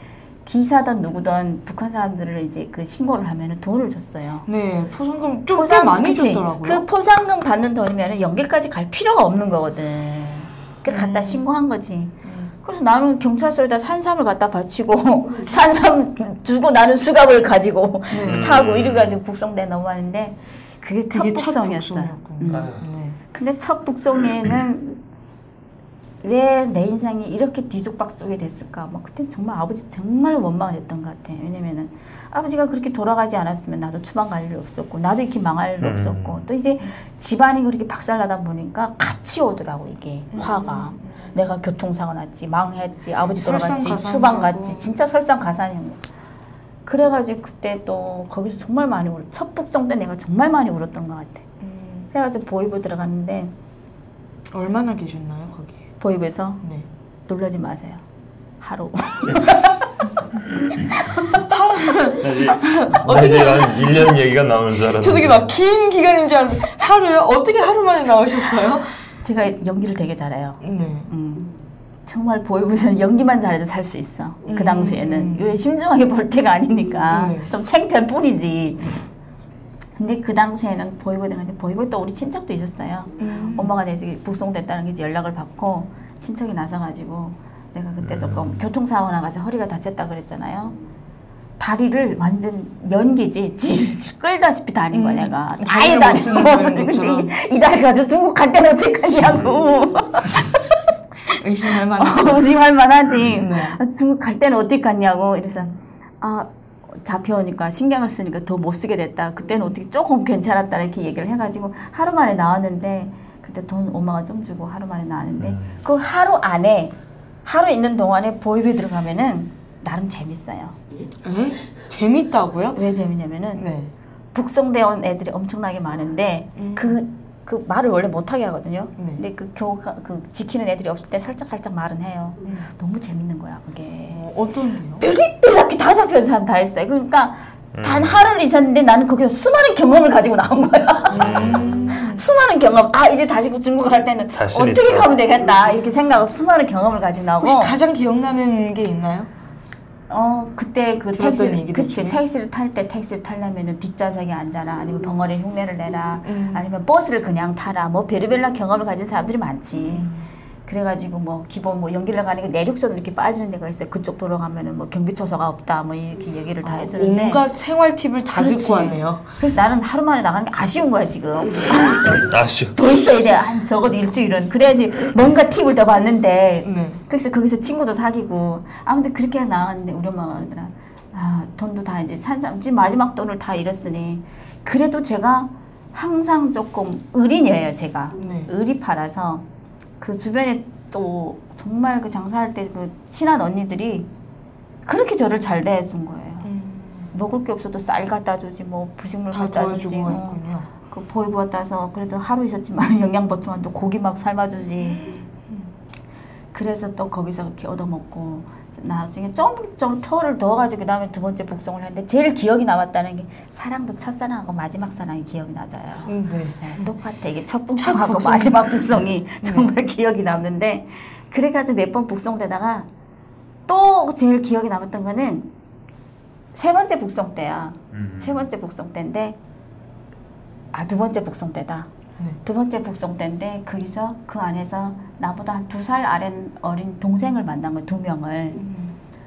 기사든 누구든 북한 사람들을 이제 그 신고를 하면은 돈을 줬어요. 네, 포상금 좀 꽤 많이 줬더라고요. 그 포상금 받는 돈이면은 연길까지 갈 필요가 없는 거거든. 그 갖다 신고한 거지. 그래서 나는 경찰서에다 산삼을 갖다 바치고 산삼 주고 나는 수갑을 가지고 차하고 이래가지고 북송대 넘어왔는데 그게 첫 북송이었어요. 근데 첫 북송에는 왜 내 인생이 이렇게 뒤죽박죽이 됐을까? 막 그때 정말 아버지 정말 원망을 했던 것 같아. 왜냐면은 아버지가 그렇게 돌아가지 않았으면 나도 추방 갈 일 없었고 나도 이렇게 망할 일 없었고 또 이제 집안이 그렇게 박살나다 보니까 같이 오더라고 이게 화가. 내가 교통사고 났지, 망했지, 아버지 돌아갔지, 추방 갔지, 진짜 설상가상이었고. 그래가지고 그때 또 거기서 정말 많이 첫 북송 때 내가 정말 많이 울었던 것 같아. 그래가지고 보이부 들어갔는데 얼마나 계셨나요 거기에? 보이부에서? 네. 놀라지 마세요. 하루. 어떻게 한 1년 얘기가 나오는 줄 알았는데. 저 되게 막 긴 기간인 줄 알았는데 하루요? 어떻게 하루 만에 나오셨어요? 제가 연기를 되게 잘해요. 정말 보이부에서는 연기만 잘해도 살 수 있어. 그 당시에는. 왜 신중하게 볼 때가 아니니까. 좀 창피할 뿐이지. 근데 그 당시에는 보이부에 또 우리 친척도 있었어요. 엄마가 이제 북송됐다는 게 이제 연락을 받고 친척이 나서가지고 내가 그때 조금 교통사고 나가서 허리가 다쳤다 그랬잖아요. 다리를 완전 연기지 질질 끌다시피 다닌 거야 내가. 아예 다리 이 다리 가지고 중국 갈 때는 어떻게 가냐고. 의심할 만하지. 의심할 만하지. 중국 갈 때는 어떻게 갔냐고. 이래서 잡혀오니까 신경을 쓰니까 더 못 쓰게 됐다. 그때는 어떻게 조금 괜찮았다 이렇게 얘기를 해가지고 하루 만에 나왔는데 그때 돈 5만 원 좀 주고 하루 만에 나왔는데 그 하루 안에 하루 있는 동안에 보이비 들어가면은 나름 재밌어요. 에? 재밌다고요? 왜 재밌냐면은 네. 북송돼 온 애들이 엄청나게 많은데 그 말을 원래 못하게 하거든요. 네. 근데 그 지키는 애들이 없을 때 살짝 말은 해요. 너무 재밌는 거야 그게. 어떤 게요? 삐리삐리하게 다 잡혀서 사람 다 했어요. 그러니까 단 하루를 있었는데 나는 거기서 수많은 경험을 가지고 나온 거야. 수많은 경험. 아 이제 다시 중국 갈 때는 자신 어떻게 있어. 가면 되겠다 이렇게 생각하고 수많은 경험을 가지고 나오고. 혹시 가장 기억나는 게 있나요? 그때 그 들었던 택시를, 얘기들 그치, 중에? 택시를 타려면은 뒷좌석에 앉아라, 아니면 벙어리 흉내를 내라, 아니면 버스를 그냥 타라, 뭐 베르벨라 경험을 가진 사람들이 많지. 그래가지고 뭐 기본 뭐 연길로 가는 게 내륙선으로 이렇게 빠지는 데가 있어요. 그쪽 도로 가면은 뭐 경비초소가 없다, 뭐 이렇게 얘기를 다 해주는데. 온갖 생활 팁을 다 그렇지. 듣고 왔네요. 그래서 나는 하루 만에 나가는 게 아쉬운 거야 지금. 아쉬워. 더 있어야 돼. 한 적어도 일주일은. 그래야지 뭔가 팁을 더 받는데. 네. 그래서 거기서 친구도 사귀고. 아무튼 그렇게 나왔는데 우리 엄마가 그러더라. 아 돈도 다 이제 지금 마지막 돈을 다 잃었으니. 그래도 제가 항상 조금 의리녀예요 제가. 네. 의리 팔아서 그 주변에 또 정말 그 장사할 때 그 친한 언니들이 그렇게 저를 잘 대해준 거예요. 먹을 게 없어도 쌀 갖다 주지, 뭐 부식물 다 갖다 주지, 도와주고 했군요. 그 보이브 갖다서 그래도 하루 있었지만 영양 보충한도 고기 막 삶아주지. 그래서 또 거기서 그렇게 얻어먹고 나중에 좀 터를 더가지고 그 다음에 두 번째 북송을 했는데 제일 기억이 남았다는 게 사랑도 첫사랑하고 마지막 사랑이 기억이 나져요. 네. 네, 똑같아. 이게 첫 북송하고 북송. 마지막 북송이 정말 기억이 남는데 그래가지고 몇 번 북송되다가 또 제일 기억이 남았던 거는 세 번째 북송 때야. 세 번째 북송 때인데 두 번째 북송 때다. 네. 두 번째 북송 때인데 거기서 그 안에서 나보다 한 2살 어린 동생을 만난 거예요. 2명을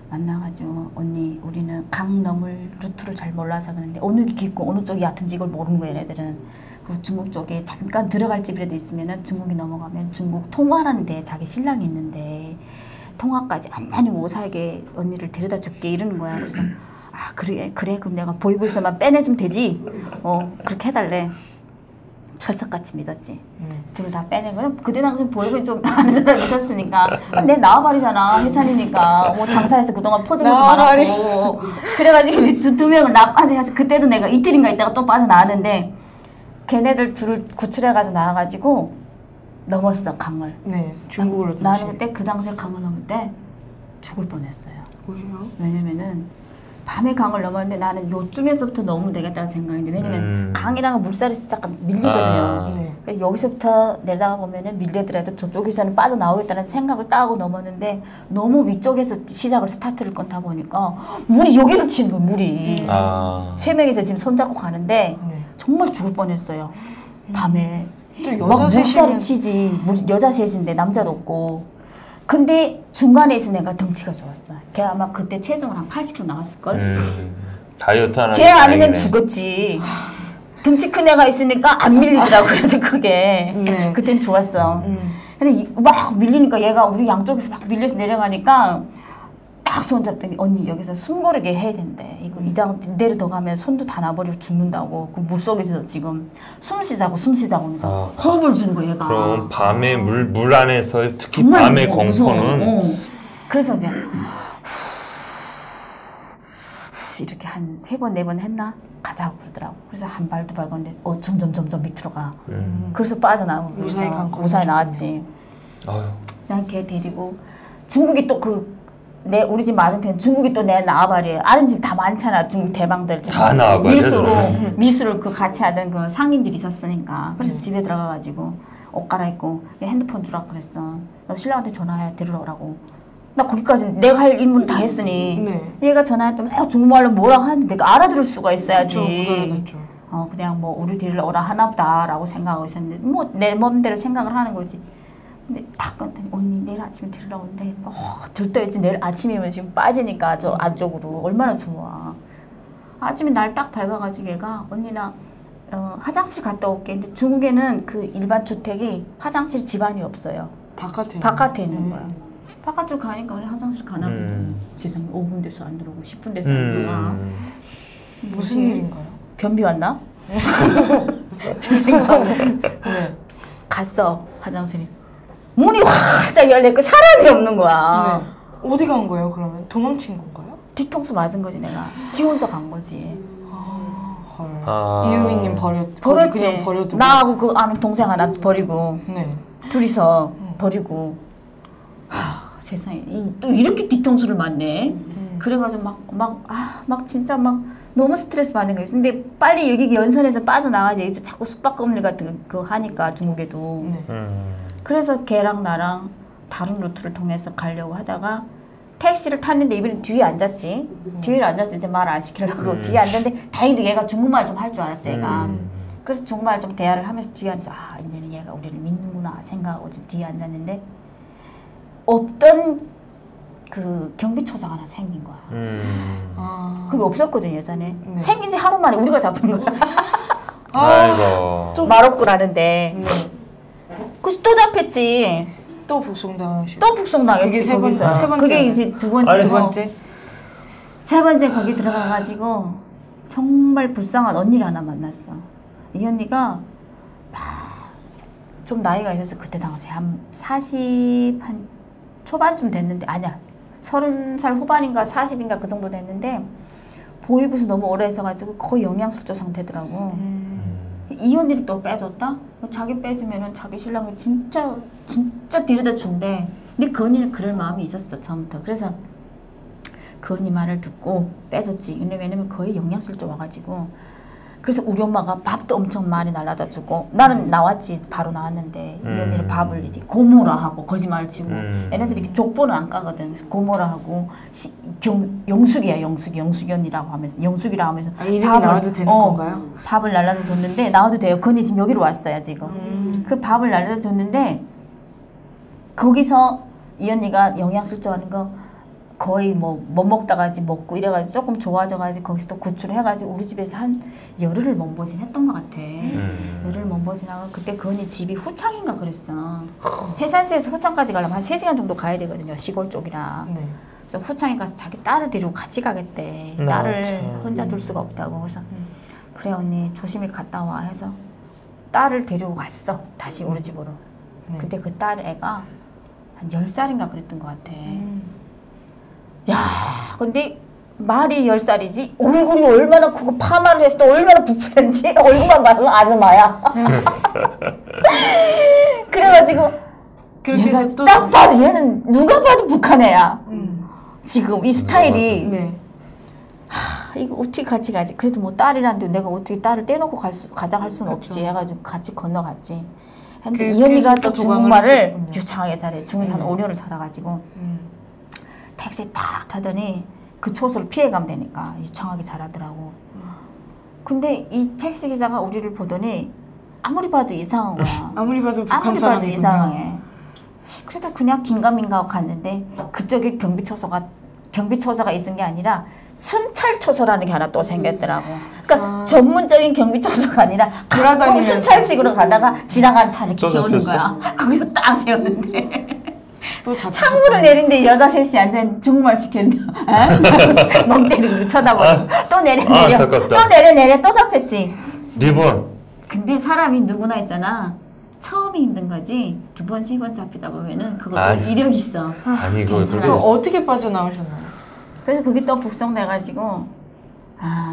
만나가지고 언니 우리는 강 넘을 루트를 잘 몰라서 그러는데 어느 게 깊고 어느 쪽이 얕은지 이걸 모르는 거예요 얘네들은. 그리고 중국 쪽에 잠깐 들어갈 집이라도 있으면은 중국이 넘어가면 중국 통화라는 데에 자기 신랑이 있는데 통화까지 안전히 무사하게 언니를 데려다 줄게 이러는 거야. 그래서 아 그래 그럼 내가 보이브에서만 빼내주면 되지. 그렇게 해달래. 철석같이 믿었지. 둘 다 빼내고 그때 당시 보이브에 좀 아는 사람이 있었으니까 내 나와버리잖아 회사니까 뭐 장사해서 그동안 퍼진 것도 많았고 그래가지고 이제 두 명을 나 빠져서 그때도 내가 이틀인가 있다가 또 빠져나왔는데 걔네들 둘을 구출해가지고 나와가지고 넘었어 강을. 네. 중국으로 다시. 나는 그때 그 당시에 강을 넘을 때 죽을 뻔했어요. 왜요? 왜냐면은 밤에 강을 넘었는데 나는 요쯤에서부터 넘으면 되겠다는 생각인데 왜냐면 강이랑 물살이 잠깐 밀리거든요. 네. 그래서 여기서부터 내려가 보면은 밀리더라도 저쪽에서는 빠져나오겠다는 생각을 따고 넘었는데 너무 위쪽에서 스타트를 끊다 보니까 물이 여기를 치는 거야 물이. 세 명이서 지금 손잡고 가는데 네. 정말 죽을 뻔했어요. 밤에. 또 막 여자 물살이 셋이면 치지. 여자 셋인데 남자도 없고. 근데 중간에 있은 애가 덩치가 좋았어. 걔 아마 그때 체중을 한 80kg 나왔을걸? 다이어트 하나. 걔 아니면 죽었지. 덩치 큰 애가 있으니까 안 밀리더라고. 그래도 그게. 네. 그땐 좋았어. 근데 막 밀리니까 얘가 우리 양쪽에서 막 밀려서 내려가니까 딱 손 잡더니 언니 여기서 숨 고르게 해야 된대. 이거 이당 내려 더 가면 손도 다 나버리고 죽는다고. 그 물속에서 지금 숨 쉬자고 하면서 호흡을 주는 거야 얘가. 그럼 밤에 물 안에서 특히 정말 밤의 무서워. 공포는 그래서 이제 이렇게 한 3번 4번 했나? 가자고 그러더라고. 그래서 한 발 두 발 건데 점점 밑으로 가. 그래서 빠져나오고 무사히 무사히 나왔지. 아유. 난 걔 데리고 중국이 또 우리 집 맞은편 중국이 또 내 나와버려요. 아는 집 다 많잖아. 중국 대방들. 다 나와버려. 미술을 같이 하던 그 상인들이 있었으니까. 그래서 집에 들어가가지고 옷 갈아입고 핸드폰 주라 그랬어. 너 신랑한테 전화해 데리러 오라고. 나 거기까지 내가 할 임무는 다 했으니 얘가 전화했더니 중국말로 뭐라고 하는데 내가 알아들을 수가 있어야지. 그렇죠. 그냥 뭐 우리 데리러 오라 하나보다 라고 생각하고 있었는데 뭐 내 맘대로 생각을 하는 거지. 근데 딱 끊더니 언니 내일 아침에 데리러 온대. 들떠있지. 내일 아침이면 지금 빠지니까 저 안쪽으로 얼마나 좋아. 아침에 날 딱 밝아가지고 얘가 언니 나 화장실 갔다 올게. 근데 중국에는 그 일반 주택이 화장실 집안이 없어요. 바깥에 바깥에 있는 거야. 바깥쪽 가니까 우리 화장실 가나 보고 세상에 5분 돼서 안 들어오고 10분 돼서 안 들어와. 무슨 일인가요? 변비 왔나? 네. 갔어 화장실에. 문이 활짝 열려있고 사람이 없는 거야. 네. 어디 간 거예요 그러면? 도망친 건가요? 뒤통수 맞은 거지 내가. 지 혼자 간 거지. 헐. 이유미님 버렸지. 그냥 버려두고. 나하고 그 아는 동생 하나 버리고 네. 둘이서 버리고. 세상에 또 이렇게 뒤통수를 맞네. 그래가지고 막 진짜 막 너무 스트레스 받는 거 있어. 근데 빨리 여기 연선에서 빠져나가지. 여기서 자꾸 숙박금일 같은 거 하니까 중국에도. 네. 그래서 걔랑 나랑 다른 루트를 통해서 가려고 하다가 택시를 탔는데 이번엔 뒤에 앉았지. 뒤에 앉았을 때 말 안 시키려고 뒤에 앉았는데 다행히도 얘가 중국말 좀 할 줄 알았어 얘가. 그래서 중국말 좀 대화를 하면서 뒤에 앉아서 이제는 얘가 우리를 믿는구나 생각하고 지금 뒤에 앉았는데 없던 그 경비초장 하나 생긴 거야. 그게 없었거든 예전에. 네. 생긴 지 하루 만에 우리가 잡은 거야. 아이고. 마로꾸라는데. 그래서 또 잡혔지. 또 북송당하시고. 또 북송당했지. 그게 세 번째. 그게 이제 두 번째. 두 번째. 세 번째 거기 들어가가지고 정말 불쌍한 언니를 하나 만났어. 이 언니가 좀 나이가 있어서 그때 당시에 한 40 한 초반쯤 됐는데 아니야 30살 후반인가 40인가 그 정도 됐는데 보이부서 너무 오래 있어가지고 거의 영양실조 상태더라고. 이 언니를 또 빼줬다? 자기 빼주면은 자기 신랑이 진짜 데려다 준대. 근데 그 언니는 그럴 마음이 있었어 처음부터. 그래서 그 언니 말을 듣고 빼줬지. 근데 왜냐면 거의 영양실조 와가지고. 그래서 우리 엄마가 밥도 엄청 많이 날라다 주고 나는 나왔지. 바로 나왔는데 이 언니는 밥을 이제 고모라 하고 거짓말 치고 얘네들이 족보는 안 까거든. 그래서 고모라 하고 영숙이야 영숙이 언니라고 하면서 영숙이라고 하면서 이름이 나와도 되는 건가요? 밥을 날라다 줬는데 나와도 돼요. 그 언니 지금 여기로 왔어요 지금. 그 밥을 날라다 줬는데 거기서 이 언니가 영양실조하는 거 거의 못 먹다가 먹고 이래가지고 조금 좋아져가지고 거기서 또 구출해가지고 우리 집에서 한 열흘을 몸보신 했던 것 같아. 열흘 몸보신하고 그때 그 언니 집이 후창인가 그랬어. 해산시에서 후창까지 가려면 한 3시간 정도 가야 되거든요. 시골 쪽이라. 네. 그래서 후창에 가서 자기 딸을 데리고 같이 가겠대. 딸을 혼자 둘 수가 없다고. 그래서 그래 언니 조심히 갔다 와 해서 딸을 데리고 갔어. 다시 우리 집으로. 네. 그때 그 딸 애가 한 10살인가 그랬던 것 같아. 야, 근데 말이 10살이지 얼굴이 얼마나 크고 파마를 해서 또 얼마나 부풀었는지 얼굴만 봐도 아줌마야. 그래가지고 그렇게 해서 또 딱 봐도 얘는 누가 봐도 북한 애야. 지금 이 스타일이. 네. 이거 어떻게 같이 가지? 그래도 뭐 딸이란데 내가 어떻게 딸을 떼놓고 가자 할 수는 없지 해가지고 같이 건너갔지. 근데 이 언니가 또 중국말을 유창하게 잘해. 중국에서 한 5년을 살아가지고 택시 딱 타더니 그 초소를 피해가면 되니까 유창하게 잘하더라고. 근데 이 택시 기사가 우리를 보더니 아무리 봐도 이상한 거야. 아무리 봐도 북한 아무리 봐도 사람이구나. 이상해. 그래도 그냥 긴가민가하고 갔는데 그쪽에 경비초소가 있은 게 아니라 순찰초소라는 게 하나 또 생겼더라고. 그러니까 전문적인 경비초소가 아니라 가끔 순찰식으로 가다가 지나간 차를 이렇게 세우는 거야. 거기서 딱 세웠는데 또 창문을 내린데 여자 셋이 앉아 중국말 시켰는데 멍 때리고 쳐다보고 또 내려 또 내려 또 잡혔지. 리본. 근데 사람이 누구나 있잖아. 처음이 힘든 거지 두 번, 세 번 잡히다 보면은 그거 이력 있어. 아니 이거 어떻게 빠져나오셨나요? 그래서 그게 또 북송돼가지고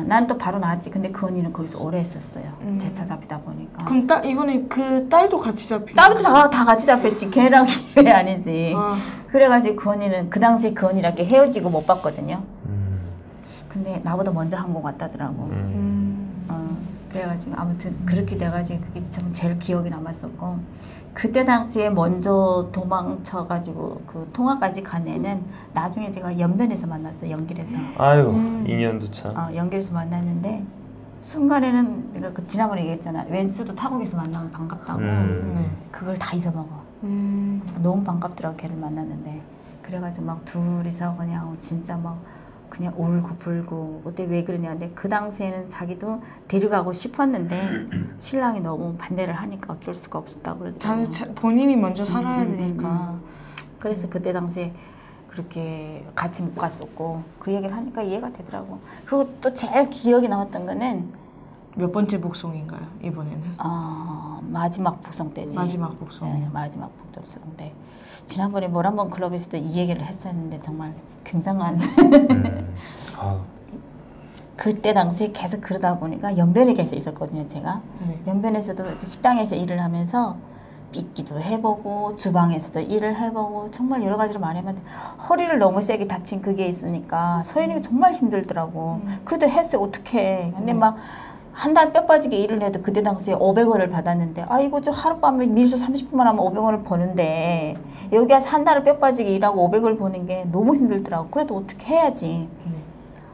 난 또 바로 나왔지. 근데 그 언니는 거기서 오래 했었어요. 재차 잡히다 보니까. 그럼 이번에 그 딸도 같이 잡히고? 딸도 다 같이 잡혔지. 걔랑 걔 아니지. 그래가지고 그 언니는 그 당시에 그 언니랑 헤어지고 못 봤거든요. 근데 나보다 먼저 한국 왔다더라고. 그래가지고 아무튼 그렇게 돼가지고 그게 참 제일 기억이 남았었고 그때 당시에 먼저 도망쳐가지고 그 통화까지 간 애는 나중에 제가 연변에서 만났어요. 연길에서. 아이고 인연도 참. 연길에서 만났는데 순간에는 내가 그 지난번에 얘기했잖아. 웬수도 타국에서 만나면 반갑다고. 네. 그걸 다 잊어먹어. 너무 반갑더라고 걔를 만났는데. 그래가지고 막 둘이서 그냥 진짜 막 그냥 울고 불고 그때 왜 그러냐. 근데 그 당시에는 자기도 데려가고 싶었는데 신랑이 너무 반대를 하니까 어쩔 수가 없었다고 그러더라고요. 본인이 먼저 살아야 되니까. 그래서 그때 당시에 그렇게 같이 못 갔었고 그 얘기를 하니까 이해가 되더라고. 그리고 또 제일 기억에 남았던 거는 몇 번째 복송인가요? 이번에는? 마지막 복송 때지. 마지막 복송. 네, 마지막 복송 때. 지난번에 모란봉 클럽에서도 이 얘기를 했었는데 정말 굉장한 그때 당시에 계속 그러다 보니까 연변에 계속 있었거든요, 제가. 네. 연변에서도 식당에서 일을 하면서 삐끼도 해보고 주방에서도 일을 해보고 정말 여러 가지로 많이 했는데 허리를 너무 세게 다친 그게 있으니까 서연이가 정말 힘들더라고. 그래도 했어요. 어떡해. 근데 막 한 달 뼈 빠지게 일을 해도 그때 당시에 500원을 받았는데 이거 저 하룻밤에 밀수 30분만 하면 500원을 버는데 여기 와서 한 달을 뼈 빠지게 일하고 500원을 버는 게 너무 힘들더라고. 그래도 어떻게 해야지.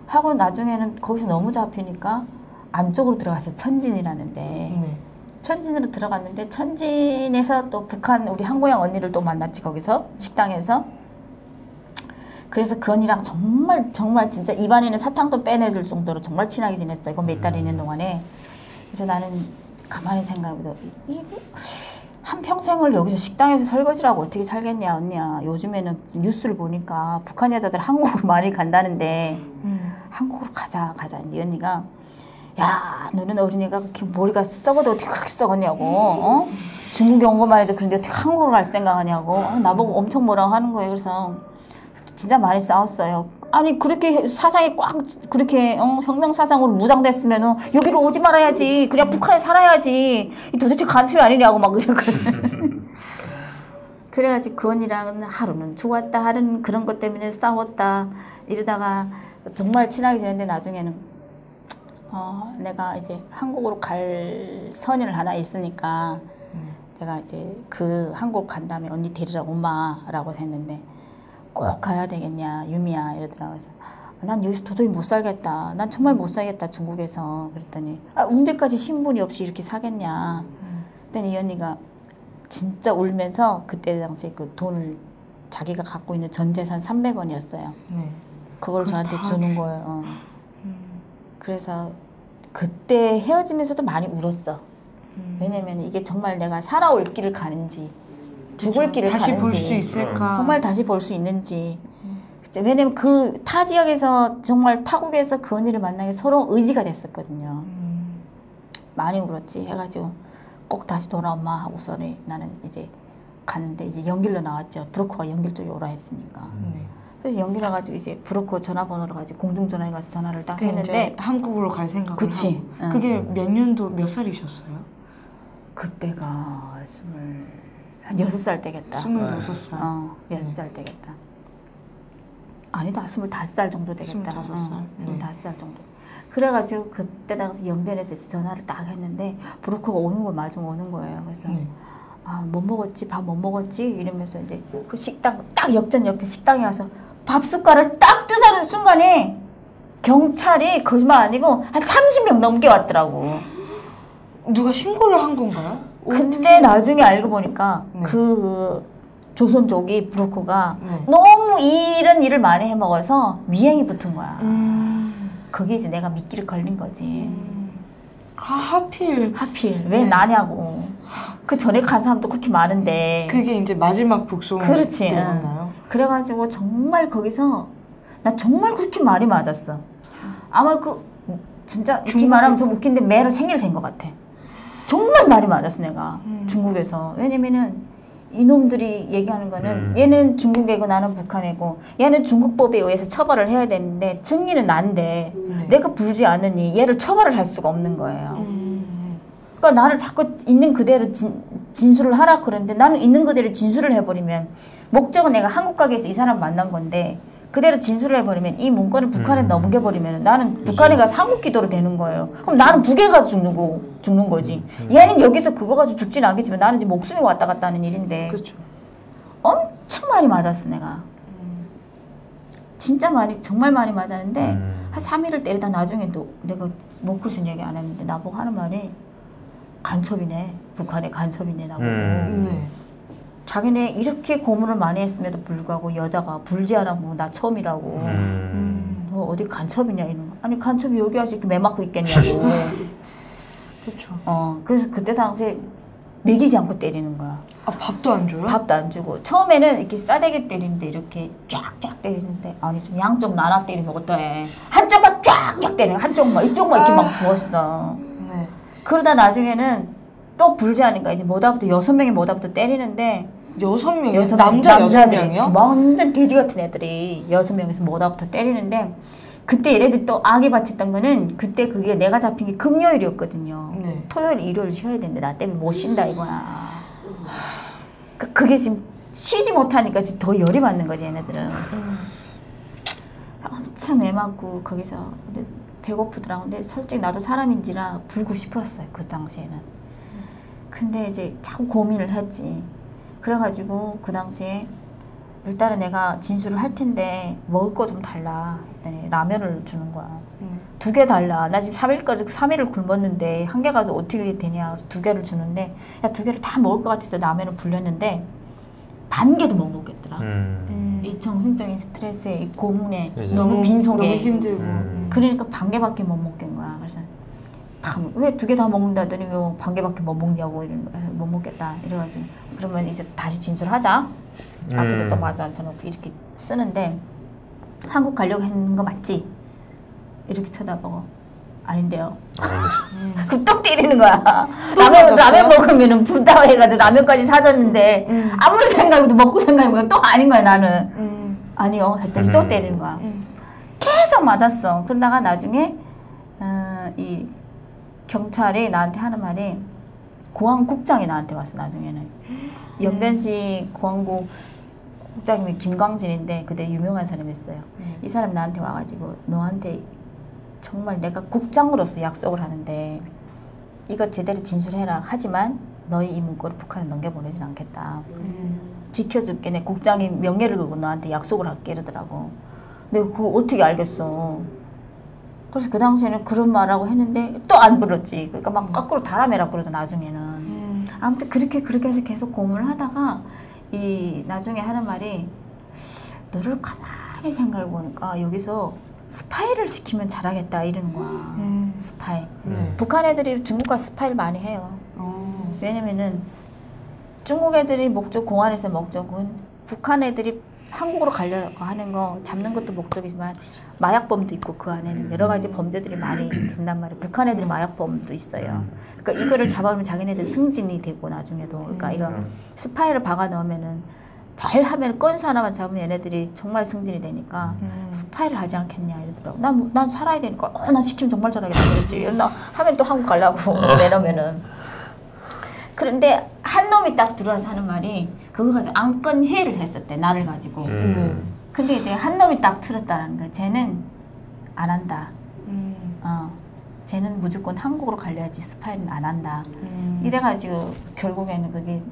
하고 나중에는 거기서 너무 잡히니까 안쪽으로 들어갔어요. 천진이라는데. 네. 천진으로 들어갔는데 천진에서 또 북한 우리 한고양 언니를 또 만났지. 거기서 식당에서. 그래서 그 언니랑 정말 진짜 입안에는 사탕도 빼내줄 정도로 정말 친하게 지냈어요. 그 몇 달 있는 동안에. 그래서 나는 가만히 생각해보다 이거 한평생을 여기서 식당에서 설거지라고 어떻게 살겠냐 언니야. 요즘에는 뉴스를 보니까 북한 여자들 한국으로 많이 간다는데 한국으로 가자. 이 언니가 야 너는 어린이가 그렇게 머리가 썩어도 어떻게 그렇게 썩었냐고. 중국에 온 것만 해도 그런데 어떻게 한국으로 갈 생각하냐고. 나보고 엄청 뭐라고 하는 거예요. 그래서 진짜 많이 싸웠어요. 아니 그렇게 사상이 꽉 그렇게 혁명사상으로 무장됐으면 여기로 오지 말아야지. 그냥 북한에 살아야지. 도대체 간첩이 아니냐고 막 그랬거든. 그래가지고 그 언니랑은 하루는 좋았다 하루는 그런 것 때문에 싸웠다 이러다가 정말 친하게 지냈는데 나중에는 내가 이제 한국으로 갈 선의를 하나 있으니까 내가 이제 그 한국 간 다음에 언니 데리러 엄마라고 했는데 꼭 가야 되겠냐 유미야 이러더라고. 그래서 난 여기서 도저히 못 살겠다. 난 정말 못 살겠다 중국에서. 그랬더니 언제까지 신분이 없이 이렇게 사겠냐. 그랬더니 이 언니가 진짜 울면서 그때 당시에 그 돈을 자기가 갖고 있는 전 재산 300원이었어요. 네. 그걸 저한테 주는 거예요. 그래서 그때 헤어지면서도 많이 울었어. 왜냐면 이게 정말 내가 살아올 길을 가는지 죽을 길을 다시 가는지 볼 수 있을까? 정말 다시 볼 수 있는지. 왜냐면 그 타 지역에서 정말 타국에서 그 언니를 만나게 서로 의지가 됐었거든요. 많이 울었지. 해가지고 꼭 다시 돌아오마 하고서는 나는 이제 갔는데 이제 연길로 나왔죠. 브로커가 연길 쪽에 오라 했으니까. 그래서 연길 와가지고 이제 브로커 전화번호로 가지고 공중전화에 가서 전화를 딱 했는데 한국으로 갈 생각을 그치. 하고. 그게 몇 년도 몇 살이셨어요? 그때가 한 6살 때겠다. 26살. 6살 때겠다. 아니다, 25살 정도 되겠다. 25살. 25살 정도. 그래가지고 그때 당시 연변에서 전화를 딱 했는데 브로커가 오는 거 마중 오는 거예요. 그래서 뭐 먹었지? 밥 뭐 먹었지? 이러면서 이제 그 식당 딱 역전 옆에 식당에 와서 밥 숟갈을 딱 뜨자는 순간에 경찰이 거짓말 아니고 한 30명 넘게 왔더라고. 누가 신고를 한 건가요? 근데 나중에 알고 보니까 그 조선 쪽이 브로커가 네. 너무 이런 일을 많이 해먹어서 미행이 붙은 거야. 거기 이제 내가 미끼를 걸린 거지. 하필 왜 나냐고. 그 전에 간 사람도 그렇게 많은데. 그게 이제 마지막 북송 그렇지. 때였나요? 그래가지고 정말 거기서 나 정말 그렇게 많이 맞았어. 아마 그 진짜 이렇게 말하면 좀 웃긴데 매로 생리를 센 것 같아. 정말 많이 맞았어 내가 중국에서. 왜냐면은 이놈들이 얘기하는 거는 얘는 중국애고 나는 북한애고 얘는 중국법에 의해서 처벌을 해야 되는데 증인은 난데 내가 불지 않으니 얘를 처벌을 할 수가 없는 거예요. 그러니까 나를 자꾸 있는 그대로 진술을 하라 그러는데 나는 있는 그대로 진술을 해버리면 목적은 내가 한국 가게에서 이 사람 만난 건데 그대로 진술을 해버리면 이 문건을 북한에 넘겨버리면 나는 북한에 가서 한국 기도로 되는 거예요. 그럼 나는 북에 가서 죽는 거지. 얘는 여기서 그거 가지고 죽진 않겠지만 나는 이제 목숨이 왔다 갔다 하는 일인데. 그렇죠. 엄청 많이 맞았어 내가. 진짜 많이 정말 많이 맞았는데 한 3일을 때리다 나중에 내가 뭐 그런 얘기 안 했는데 나보고 하는 말이 간첩이네. 북한의 간첩이네 나보고. 네. 자기네 이렇게 고문을 많이 했음에도 불구하고 여자가 불지하라고 나 처음이라고. 너 어디 간첩이냐 이런 거. 아니 간첩이 여기 와서 이렇게 매 맞고 있겠냐고. 그렇죠. 그래서 그때 당시에 먹이지 않고 때리는 거야. 아, 밥도 안 줘요? 밥도 안 주고 처음에는 이렇게 싸대기 때리는데 이렇게 쫙쫙 때리는데 아니 좀 양쪽 나눠 때리면 어때? 한쪽만 쫙쫙 때리는 한쪽만 이쪽만 이렇게 막 부었어. 네. 그러다 나중에는 또 불지하니까 이제 뭐다부터 6명이 뭐다부터 때리는데 6명이요? 남자 남자들이 6명이요? 완전 돼지 같은 애들이 6명에서 뭐다부터 때리는데 그때 얘네들 또 악에 바쳤던 거는 그때 그게 내가 잡힌 게 금요일이었거든요. 네. 토요일 일요일 쉬어야 되는데 나 때문에 못 쉰다 이거야. 그게 지금 쉬지 못하니까 지금 더 열이 받는 거지 얘네들은. 엄청 애맞고 거기서 근데 배고프더라고. 근데 솔직히 나도 사람인지라 불고 싶었어요 그 당시에는. 근데 이제 자꾸 고민을 했지. 그래가지고 그 당시에 일단은 내가 진술을 할 텐데 먹을 거 좀 달라 했더니 라면을 주는 거야. 2개 달라. 나 지금 3일을 굶었는데 한 개 가지고 어떻게 되냐. 2개를 주는데 야 2개를 다 먹을 것 같아서 라면을 불렸는데 반 개도 못 먹겠더라. 이 정신적인 스트레스에 이 고문에 너무 빈속에 너무 힘들고 그러니까 반 개밖에 못 먹겠는 거야. 그래서 왜 2개 다 먹는다더니 왜 반 개밖에 못 먹냐고 못 먹겠다 이래가지고 그러면 이제 다시 진술하자. 앞에서 또 맞아 앉혀놓고 이렇게 쓰는데 한국 가려고 했는 거 맞지? 이렇게 쳐다보고 아닌데요. 그 똑 때리는 거야. 라면 먹으면은 분다고 해가지고 라면까지 사줬는데 아무리 생각해도 먹고 생각해보면 또 아닌 거야 나는. 아니요 했더니 또 때리는 거야. 계속 맞았어. 그러다가 나중에 이 경찰이 나한테 하는 말이 공안국장이 나한테 왔어. 나중에는 연변시 공안국 국장님이 김광진인데 그때 유명한 사람이었어요. 이 사람이 나한테 와가지고 너한테 정말 내가 국장으로서 약속을 하는데 이거 제대로 진술해라. 하지만 너희 이 문구를 북한에 넘겨보내진 않겠다. 지켜줄게. 내 국장의 명예를 걸고 너한테 약속을 할게 이러더라고. 근데 그거 어떻게 알겠어. 그래서 그 당시에는 그런 말하고 했는데 또 안 불었지. 그러니까 막 거꾸로 달아매라 그러다 나중에는. 아무튼 그렇게 해서 계속 고문을 하다가 이 나중에 하는 말이 너를 가만히 생각해 보니까 여기서 스파이를 시키면 잘하겠다 이러는 거야. 스파이. 북한 애들이 중국과 스파이를 많이 해요. 왜냐면은 중국 애들이 목적 공안에서 목적은 북한 애들이 한국으로 가려고 하는 거 잡는 것도 목적이지만 마약범도 있고 그 안에는 여러 가지 범죄들이 많이 된단 말이에요. 북한 애들이 마약범도 있어요. 그러니까 이거를 잡아오면 자기네들 승진이 되고 나중에도 그러니까 이거 스파이를 박아 넣으면은 잘 하면 건수 하나만 잡으면 얘네들이 정말 승진이 되니까 스파이를 하지 않겠냐 이러더라고. 난 살아야 되니까 난 시키면 정말 잘하겠다 그러지. 나 하면 또 한국 가려고 내놓으면은. 그런데 한 놈이 딱 들어와서 하는 말이 그거 가지고 안건 회의를 했었대. 나를 가지고. 근데 이제 한 놈이 딱 틀었다는 거야. 쟤는 안 한다. 쟤는 무조건 한국으로 갈려야지 스파이는 안 한다. 이래가지고 결국에는 그게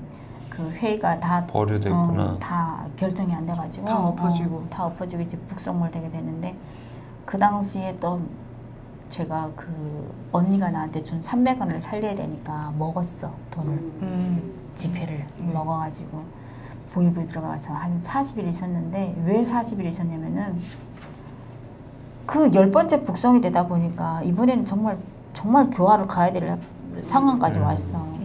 그 회의가 다 보류됐구나. 다 결정이 안 돼가지고 다 엎어지고 다 엎어지고 이제 북송물 되게 됐는데 그 당시에 또 제가 그 언니가 나한테 준 300원을 살려야 되니까 먹었어 돈을 지폐를 먹어가지고 보이부에 들어가서 한 40일 있었는데 왜 40일 있었냐면은 그 10번째 북송이 되다 보니까 이번에는 정말 교화를 가야 될 상황까지 왔어.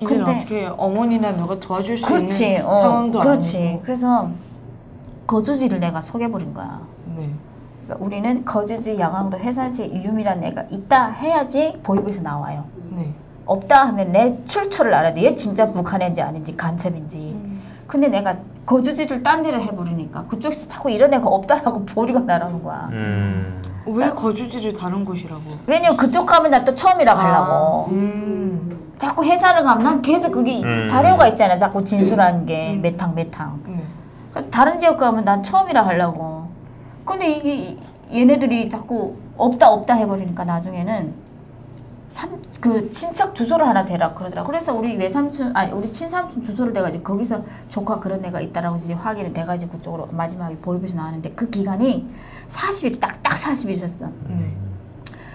이제는 근데 어떻게 어머니나 누가 도와줄 수 그렇지, 있는 상황도 그렇지. 아니고. 그래서 거주지를 내가 속여버린 거야. 네. 그러니까 우리는 거주지 양왕도 해산시에 이유미라는 애가 있다 해야지 보이부에서 나와요. 네. 없다 하면 내 출처를 알아야 돼. 얘 진짜 북한 애인지 아닌지 간첩인지. 근데 내가 거주지를 딴 데를 해버리니까 그쪽에서 자꾸 이런 애가 없다라고 보리가 나라는 거야. 왜 거주지를 다른 곳이라고? 왜냐면 그쪽 가면 난 또 처음이라 가려고. 자꾸 해산을 가면 난 계속 그게 자료가 있잖아. 자꾸 진술한 게 메탕. 네. 다른 지역 가면 난 처음이라 하려고. 근데 이게 얘네들이 자꾸 없다 해버리니까 나중에는 그 친척 주소를 하나 대라 그러더라. 그래서 우리 외삼촌 우리 친삼촌 주소를 대가지고 거기서 조카 그런 애가 있다라고 이제 확인이 돼가지고 그쪽으로 마지막에 보이부에서 나왔는데 그 기간이 40일 딱 40일 있었어.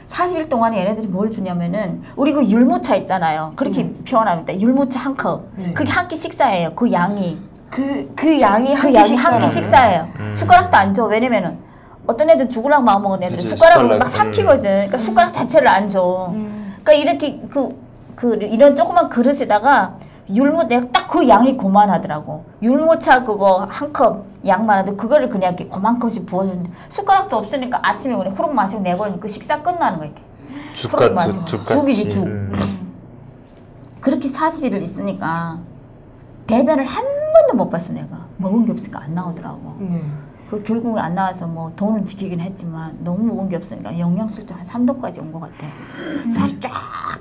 40일 동안에 얘네들이 뭘 주냐면은 우리 그 율무차 있잖아요. 그렇게 표현합니다. 율무차 한 컵. 그게 한 끼 식사예요. 그 양이. 그 양이 한 끼 식사예요. 숟가락도 안 줘. 왜냐면은 어떤 애들 죽으라고 마음 먹은 애들은 숟가락을 막 삼키거든. 그러니까 숟가락 자체를 안 줘. 그러니까 이렇게 그 이런 조그만 그릇에다가 율무 내가 딱 그 양이 그만하더라고. 율무차 그거 한 컵 양만 해도 그거를 그냥 이렇게 그만큼씩 부어주는데 숟가락도 없으니까 아침에 그냥 후룩 마시고 내버리면 그 식사 끝나는 거야. 이렇게. 죽이지 죽. 그렇게 40일을 있으니까 대변을 한 번도 못 봤어 내가. 먹은 게 없으니까 안 나오더라고. 그 결국에 안 나와서 뭐 돈은 지키긴 했지만 너무 먹은 게 없으니까 영양실조 한 3도까지 온 것 같아. 살이 쫙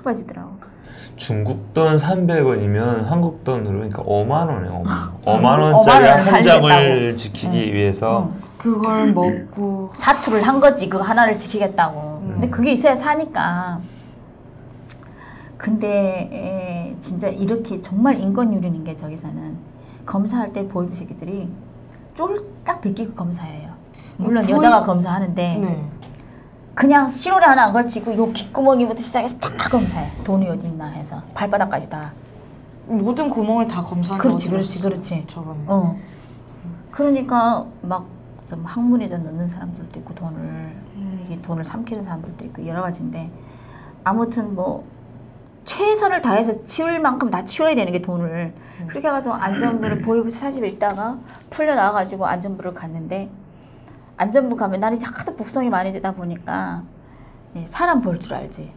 빠지더라고. 중국 돈 300원이면 한국 돈으로 그러니까 5만 원이에요. 5만 원짜리 한 장을 지키기 위해서 그걸 먹고 사투를 한 거지. 그거 하나를 지키겠다고. 근데 그게 있어야 사니까. 근데 진짜 이렇게 정말 인권유린인 게 저기서는 검사할 때 보이부 새끼들이 쫄딱 베끼고 검사해요. 물론 여자가 검사하는데 그냥 실오리 하나 안 걸치고 요 귓구멍이부터 시작해서 다 검사해. 돈이 어디 있나 해서 발바닥까지 다. 모든 구멍을 다 검사한다고. 그렇지. 저번에. 그러니까 막 좀 항문에다 넣는 사람들도 있고 이게 돈을 삼키는 사람들도 있고 여러 가지인데 아무튼 뭐 최선을 다해서 치울 만큼 다 치워야 되는 게 돈을. 그렇게 해가지고 안전부를 보이부 40일 있다가 풀려 나와가지고 안전부를 갔는데 안전부 가면 나는 이제 하도 복성이 많이 되다 보니까 사람 볼 줄 알지.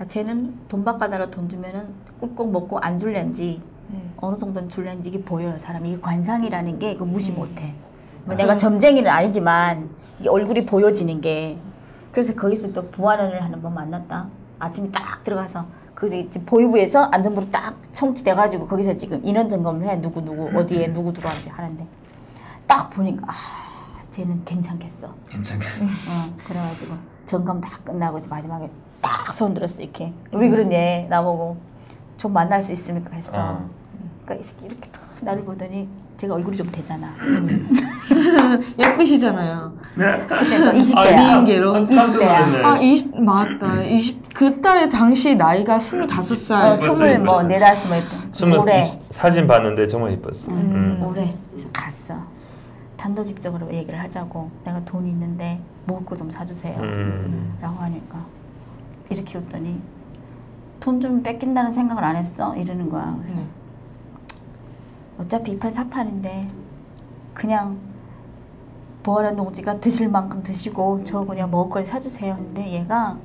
쟤는 돈 바꿔달라 돈 주면은 꿀꺽 먹고 안 줄랜지 어느 정도는 줄랜지 이게 보여요. 사람이. 이게 관상이라는 게 이거 무시 못해. 뭐 내가 점쟁이는 아니지만 이게 얼굴이 보여지는 게. 그래서 거기서 또 부활을 하는 번 만났다. 아침에 딱 들어가서 그 지금 보이부에서 안전부로 딱 총치돼가지고 거기서 지금 인원 점검을 해. 누구 어디에 누구 들어왔는지 하는데 딱 보니까 쟤는 괜찮겠어. 그래가지고 점검 다 끝나고 마지막에 딱 손 들었어 이렇게. 왜 그러냐 나보고 좀 만날 수 있습니까 했어. 그러니까 이렇게 딱 나를 보더니 제가 얼굴이 좀 되잖아. 예쁘시잖아요. 그때 또 20대야. 미인계로. 20대야. 20 맞다. 그때 당시 나이가 25살. 20 뭐 4-5 뭐 했던. 올해 사진 봤는데 정말 이뻤어. 올해 그래서 갔어. 단도직적으로 얘기를 하자고. 내가 돈이 있는데 먹을 거 좀 사주세요. 라고 하니까 이렇게 웃더니 돈 좀 뺏긴다는 생각을 안 했어? 이러는 거야. 그래서 어차피 2판 4판인데 그냥 보아란 동지가 드실 만큼 드시고 저 그냥 먹을 걸 사주세요 했는데 얘가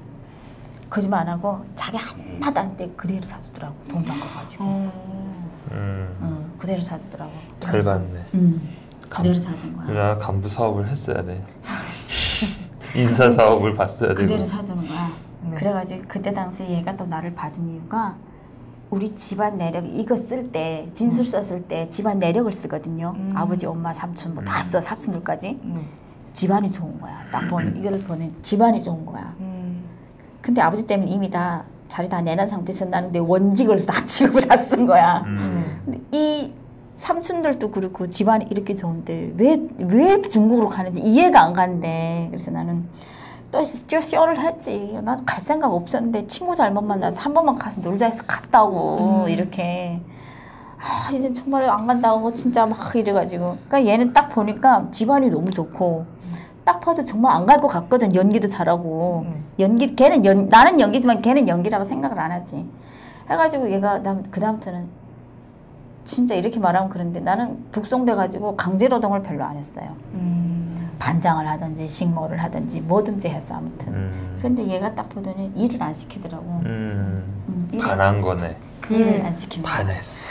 거짓말 안 하고 자기 하나도 안 돼 그대로 사주더라고. 돈 바꿔가지고. 그대로 사주더라고. 잘 받네. 그대로 사준 거야. 나 간부 사업을 했어야 돼. 인사 사업을 봤어야 돼. 그대로 사주는 거야. 그래가지고 그때 당시 얘가 또 나를 봐준 이유가 우리 집안 내력 이거 쓸 때 진술 썼을 때 집안 내력을 쓰거든요. 아버지, 엄마, 삼촌 뭐 다 써. 사촌들까지. 집안이 좋은 거야. 딱 보는 이거를 보는 집안이 좋은 거야. 근데 아버지 때문에 이미 다 자리 다 내는 상태에서 나는데 원직을 다 취급을 다 쓴 거야. 근데 이 삼촌들도 그렇고 집안이 이렇게 좋은데 왜 중국으로 가는지 이해가 안 가는데. 그래서 나는 또 쇼를 했지. 난 갈 생각 없었는데 친구 잘못 만나서 한 번만 가서 놀자 해서 갔다고. 이렇게. 이제 정말 안 간다고 진짜 막 이래가지고. 그러니까 얘는 딱 보니까 집안이 너무 좋고 딱 봐도 정말 안 갈 것 같거든. 연기도 잘하고. 나는 연기지만 걔는 연기라고 생각을 안 하지. 해가지고 얘가 그 다음부터는 진짜 이렇게 말하면 그런데 나는 북송돼가지고 강제노동을 별로 안 했어요. 반장을 하든지 식모를 하든지 뭐든지 해서 아무튼. 근데 얘가 딱 보더니 일을 안 시키더라고. 반한 거네. 일을 안 시키는 거야. 반했어.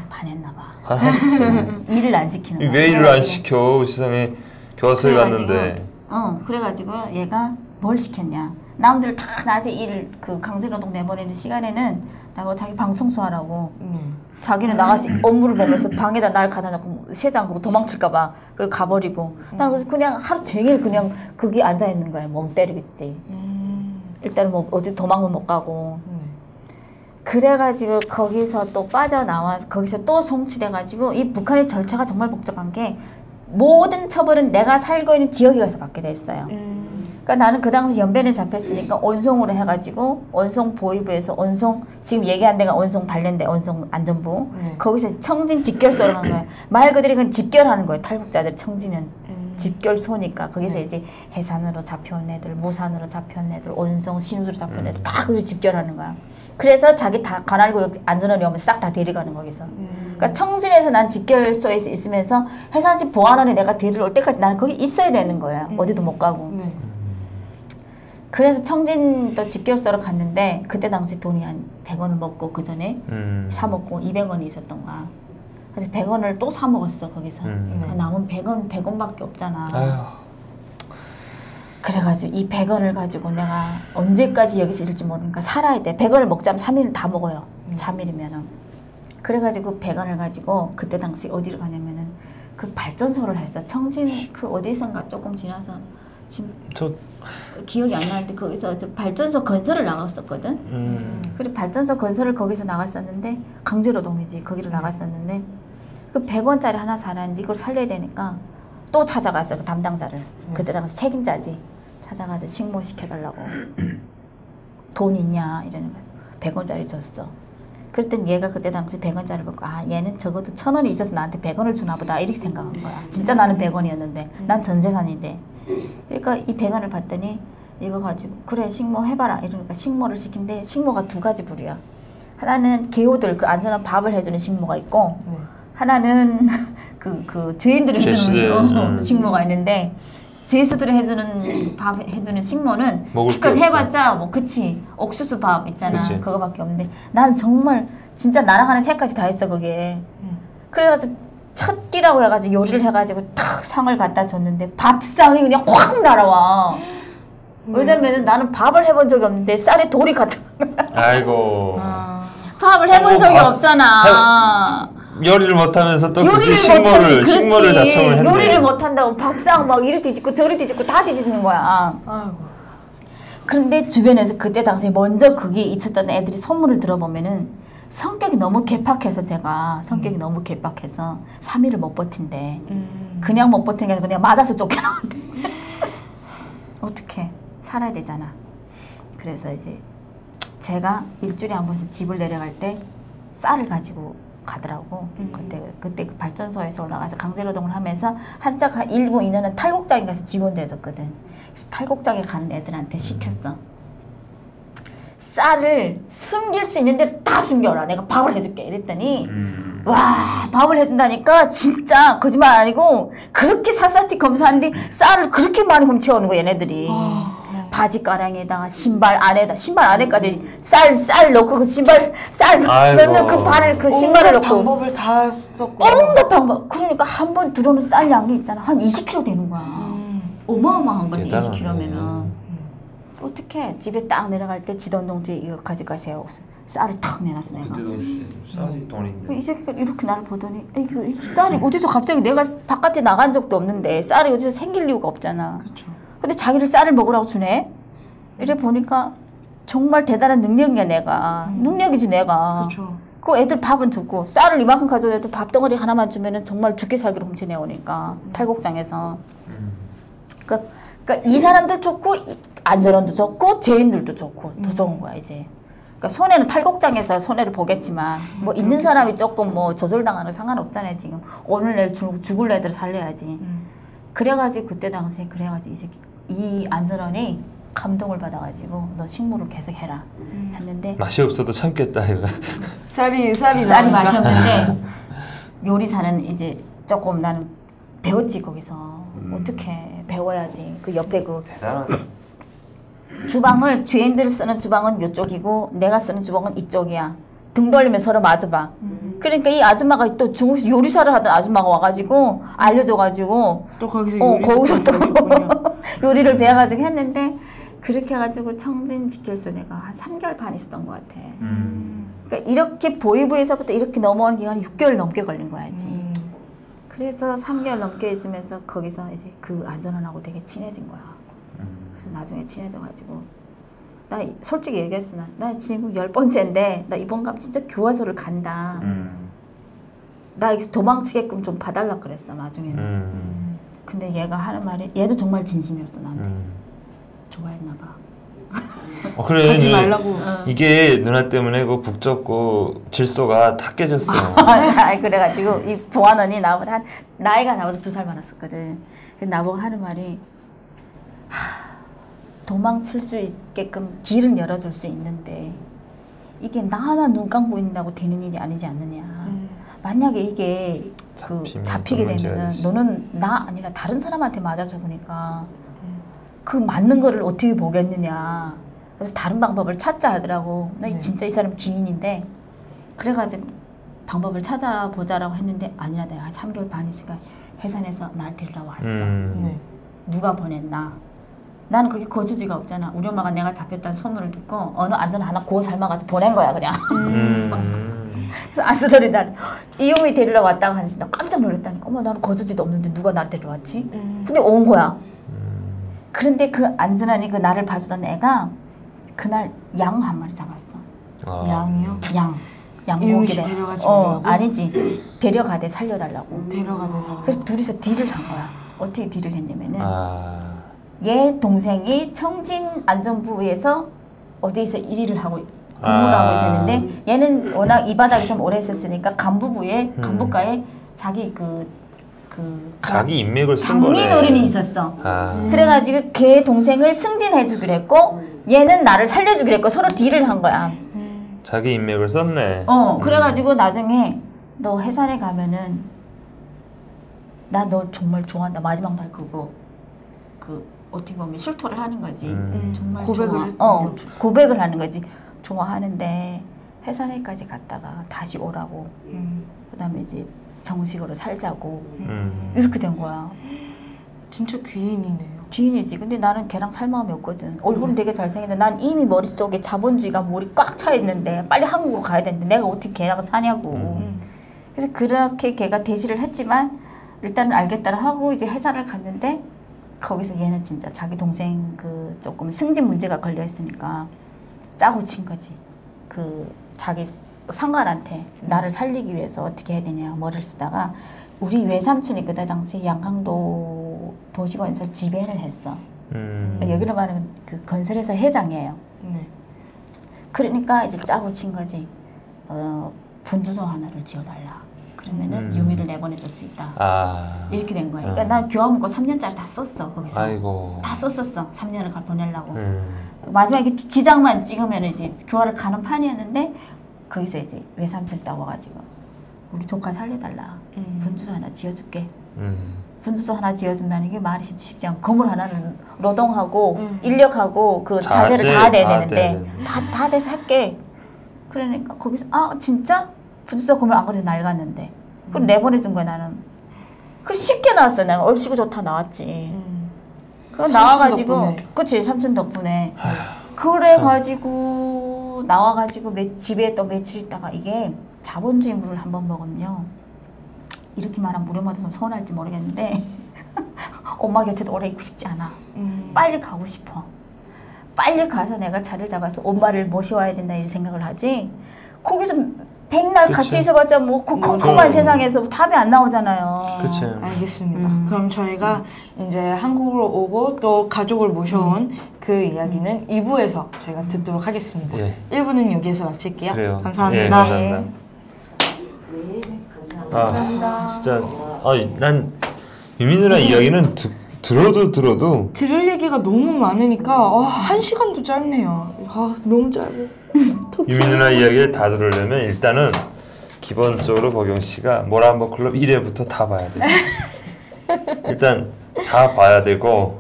반했나 봐. 반했지. 일을 안 시키는 거야. 왜 일을 안 시켜? 세상에 교과서에 갔는데. 그래가지고 얘가 뭘 시켰냐. 남들 다 낮에 일 그 강제노동 내보내는 시간에는 나하고 자기 방 청소하라고. 자기는 나가서 업무를 보면서 방에다 날 가다 놓고 세장 그거 도망칠까봐 그걸 가버리고. 나는 그냥 하루 종일 그냥 거기 앉아 있는 거야. 멍 때리겠지. 일단은 뭐 어디 도망은 못 가고. 그래가지고 거기서 또 빠져나와서 거기서 또 송치돼가지고 이 북한의 절차가 정말 복잡한 게 모든 처벌은 내가 살고 있는 지역에 가서 받게 됐어요. 그러니까 나는 그 당시 연변에 잡혔으니까 온송으로 해가지고 온송 보위부에서 온송 지금 얘기한 데가 온송 단련대 온송 안전부 거기서 청진 직결서를 한 거야. 말 그대로 그냥 직결하는 거예요. 탈북자들 청진은. 집결소니까 거기서 이제 해산으로 잡혀온 애들, 무산으로 잡혀온 애들, 온성, 신우수로 잡혀온 애들 다 거기서 집결하는 거야. 그래서 자기 다 관할구역 안전원이 오면 싹 다 데려가는 거기서. 그러니까 청진에서 난 집결소에 있으면서 해산시 보안원에 내가 데려올 때까지 나는 거기 있어야 되는 거야. 어디도 못 가고. 네. 그래서 청진도 집결소로 갔는데 그때 당시 돈이 한 100원을 먹고 그 전에 사 먹고 200원이 있었던 거야. 그래서 100원을 또 사 먹었어 거기서. 남은 100원밖에 없잖아. 아휴. 그래가지고 이 100원을 가지고 내가 언제까지 여기서 있을지 모르니까 살아야 돼. 100원을 먹자면 3일 다 먹어요. 3일이면은. 그래가지고 100원을 가지고 그때 당시 어디를 가냐면은 그 발전소를 했어. 청진 그 어디선가 조금 지나서 지금 기억이 안 나는데 거기서 저 발전소 건설을 나갔었거든. 그리고 발전소 건설을 거기서 나갔었는데 강제노동이지. 거기로 나갔었는데 그 100원짜리 하나 사라는데 이걸 살려야 되니까 또 찾아갔어. 그 담당자를. 그때 당시 책임자지. 찾아가서 식모시켜달라고. 돈 있냐 이러는 거야. 100원짜리 줬어. 그랬더니 얘가 그때 당시 100원짜리를 보고 아 얘는 적어도 1000원이 있어서 나한테 100원을 주나 보다 이렇게 생각한 거야. 진짜 나는 100원이었는데 난 전 재산인데. 그러니까 이 100원을 봤더니 이거 가지고 그래 식모 해봐라 이러니까 식모를 시킨데 식모가 두 가지 부류야. 하나는 개호들 그 안전한 밥을 해주는 식모가 있고 하나는 그 죄인들을 해주는 식모가 있는데 죄수들을 해주는 밥 해주는 식모는 기껏 해봤자 뭐 그치 옥수수 밥 있잖아. 그치. 그거밖에 없는데 나는 정말 진짜 나랑 하는 새까지 다 했어 거기에. 그래가지고 첫 끼라고 해가지고 요리를 해가지고 탁 상을 갖다 줬는데 밥상이 그냥 확 날아와. 왜냐면은 나는 밥을 해본 적이 없는데 쌀에 돌이 같은 거야. 아이고. 밥을 해본 적이 없잖아. 요리를 못하면서 또 굳이 식모를 자청을 했네. 요리를 못한다고 밥상 막 이리 뒤집고 저리 뒤집고 다 뒤집는 거야. 아이고. 그런데 주변에서 그때 당시에 먼저 거기 있었던 애들이 소문을 들어보면은 성격이 너무 개팍해서 제가 성격이 너무 개팍해서 3일을 못 버틴대. 그냥 못 버티는 게 아니라 그냥 맞아서 쫓겨나온대. 어떡해. 살아야 되잖아. 그래서 이제 제가 일주일에 한 번씩 집을 내려갈 때 쌀을 가지고 가더라고. 그때 그 발전소에서 올라가서 강제노동을 하면서 한짝 일부 인원은 탈곡장에 가서 지원돼줬거든. 그래서 탈곡장에 가는 애들한테 시켰어. 쌀을 숨길 수 있는 데를 다 숨겨라. 내가 밥을 해줄게. 이랬더니 와 밥을 해준다니까 진짜 거짓말 아니고 그렇게 샅샅이 검사하는데 쌀을 그렇게 많이 훔쳐오는 거야 얘네들이. 바지 가랑에다가 신발 안에까지 쌀 넣고 그 신발 쌀 넣는 그 발을 그 신발을 넣고 방법을 다 썼고 온갖 방법. 그러니까 한 번 들어오는 쌀 양이 있잖아 한 20kg 되는 거야. 어마어마한 거지. 20kg면은 어떡해. 집에 딱 내려갈 때 지돈동지 이거 가져가세요. 쌀을 탁 내놨어 내가. 그때 당시 쌀이 돈인데. 이 새끼가 이렇게 나를 보더니 이 쌀이 어디서 갑자기 내가 바깥에 나간 적도 없는데 쌀이 어디서 생길 이유가 없잖아. 그쵸. 근데 자기를 쌀을 먹으라고 주네? 이래 보니까 정말 대단한 능력이야 내가. 능력이지 내가. 그쵸. 그 애들 밥은 줬고 쌀을 이만큼 가져오려도 밥덩어리 하나만 주면은 정말 죽게 살기로 훔쳐내오니까 탈곡장에서. 그러니까 이 사람들 좋고 안전원도 좋고 죄인들도 좋고 더 좋은 거야 이제. 그러니까 손해는 탈곡장에서 손해를 보겠지만 뭐 있는 사람이 조금 뭐 조절당하는 상관없잖아요 지금. 오늘 내일 죽을 애들 살려야지. 그래가지고 그때 당시에 그래가지고 이 안전원이 감동을 받아가지고 너 식모를 계속 해라 했는데 맛이 없어도 참겠다 이거. 쌀이 맛이 없는데 요리사는 이제 조금 나는 배웠지 거기서. 어떻게 배워야지. 그 옆에 그 대단하다. 주방을 죄인들 쓰는 주방은 이쪽이고 내가 쓰는 주방은 이쪽이야. 등 돌리면 서로 마주봐. 그러니까 이 아줌마가 또 중국 요리사를 하던 아줌마가 와가지고 알려줘가지고 또 거기서 거기서 또 요리를 배워가지고 했는데 그렇게 해가지고 청진 지킬소 내가 한 3개월 반 있었던 것 같아. 그러니까 이렇게 보이부에서부터 이렇게 넘어오는 기간이 6개월 넘게 걸린 거야지. 그래서 3개월 넘게 있으면서 거기서 이제 그 안전원하고 되게 친해진 거야. 그래서 나중에 친해져가지고 나 솔직히 얘기했어. 나 지금 10번째인데 나 이번 감 진짜 교화소를 간다. 나 도망치게끔 좀 봐달라 그랬어 나중에는. 근데 얘가 하는 말이 얘도 정말 진심이었어 나한테. 좋아했나 봐. 그래. 하지 말라고. 이게 누나 때문에 그 북적고 질서가 다 깨졌어. 그래가지고 이 보안원이 나보다 나이가 나보다 2살 많았었거든. 그래서 나보고 하는 말이 도망칠 수 있게끔 길은 열어줄 수 있는데 이게 나 하나 눈 감고 있다고 되는 일이 아니지 않느냐. 만약에 이게 잡히게 되면은 너는 나 아니라 다른 사람한테 맞아 죽으니까 그 맞는 거를 어떻게 보겠느냐. 그래서 다른 방법을 찾자 하더라고. 나 진짜 이 사람 기인인데 그래가지고 방법을 찾아보자라고 했는데 아니라 내가 3개월 반 있으니까 해산에서 날 데리러 왔어. 누가 보냈나. 나는 그게 거주지가 없잖아. 우리 엄마가 내가 잡혔다는 소문을 듣고 어느 안전 하나 구워 삶아가지고 보낸 거야 그냥. 그래서 아스러리 날 이용이 데리러 왔다고 하는데 나 깜짝 놀랐다니까. 어머 나는 거주지도 없는데 누가 나를 데리러 왔지? 근데 온 거야. 그런데 그 안전하니 그 나를 봐주던 애가 그날 양 한 마리 잡았어. 양이요? 양고기래. 이용이 데려가지고 아니지. 데려가대 살려달라고. 데려가대서. 그래서 둘이서 딜을 한 거야. 어떻게 딜을 했냐면은 얘 동생이 청진안전부에서 어디에서 1위를 하고 근무를 하고 있었는데 얘는 워낙 이 바닥에 좀 오래 있었으니까 간부가에 자기 자기 인맥을 쓴 거네. 장미노린이 있었어. 그래가지고 걔 동생을 승진해주기로 했고 얘는 나를 살려주기로 했고 서로 딜을 한 거야. 자기 인맥을 썼네. 그래가지고 나중에 너 해산에 가면은 나 너 정말 좋아한다. 마지막 날 그거 어떻게 보면 실토를 하는 거지. 정말 고백을 고백을 하는 거지. 좋아하는데 해산에까지 갔다가 다시 오라고. 그다음에 이제 정식으로 살자고. 이렇게 된 거야. 진짜 귀인이네요. 귀인이지. 근데 나는 걔랑 살 마음이 없거든. 얼굴은 되게 잘생겼는데 난 이미 머릿속에 자본주의가 몰이 꽉 차 있는데 빨리 한국으로 가야 되는데 내가 어떻게 걔랑 사냐고. 그래서 그렇게 걔가 대시를 했지만 일단은 알겠다라 하고 이제 해산을 갔는데 거기서 얘는 진짜 자기 동생 조금 승진 문제가 걸려 있으니까 짜고 친 거지. 자기 상관한테 나를 살리기 위해서 어떻게 해야 되냐 머리를 쓰다가 우리 외삼촌이 그때 당시 양강도 도시건설 지배를 했어. 여기로 말하면 그 건설회사 회장이에요. 그러니까 이제 짜고 친 거지. 분주소 하나를 지어달라. 그러면은 유미를 내보내줄 수 있다. 이렇게 된 거야. 그러니까 난 교화문고 3년짜리 다 썼어 거기서. 아이고. 다 썼었어. 3년을 보내려고. 마지막에 지장만 찍으면 이제 교화를 가는 판이었는데 거기서 이제 외삼촌 따와가지고 우리 조카 살려달라. 분주소 하나 지어줄게. 분주소 하나 지어준다는 게 말이 쉽지 않고 건물 하나는 노동하고 인력하고 그 자재를 다 내야 되는데 다 돼서 할게. 그러니까 거기서 진짜? 분주소 건물 안 그래도 낡았는데 그럼 내보내준 거야 나는. 그 쉽게 나왔어. 내가 얼씨구 좋다 나왔지. 그 나와가지고 그치 삼촌 덕분에. 그래가지고 나와가지고 집에 또 며칠 있다가 이게 자본주의 물을 한번 먹으면요 이렇게 말하면 우리 엄마도 좀 서운할지 모르겠는데 엄마 곁에도 오래 있고 싶지 않아. 빨리 가고 싶어. 빨리 가서 내가 자리를 잡아서 엄마를 모셔와야 된다 이런 생각을 하지. 거기서 백날 같이 있어봤자 뭐 그 컴컴한 세상에서 답이 안 나오잖아요. 그치. 알겠습니다. 그럼 저희가 이제 한국으로 오고 또 가족을 모셔온 그 이야기는 2부에서 저희가 듣도록 하겠습니다. 1부는 여기에서 마칠게요. 그래요. 감사합니다. 예, 감사합니다. 감사합니다. 진짜 난 유미 누나 이야기는 들어도 들을 얘기가 너무 많으니까 1시간도 짧네요. 너무 짧고. 유미 누나 이야기를 다 들으려면 일단은 기본적으로 보경 씨가 모라한번 클럽 1회부터 다 봐야 돼. 일단 다 봐야 되고.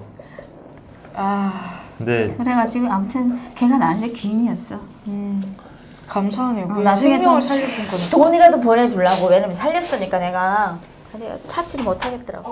근데 그래가지고 아무튼 걔가 나한테 귀인이었어. 감사하네요. 나중에 생명을 살려준 거니까. 돈이라도 보내주려고. 왜냐면 살렸으니까 내가 찾지를 못하겠더라고.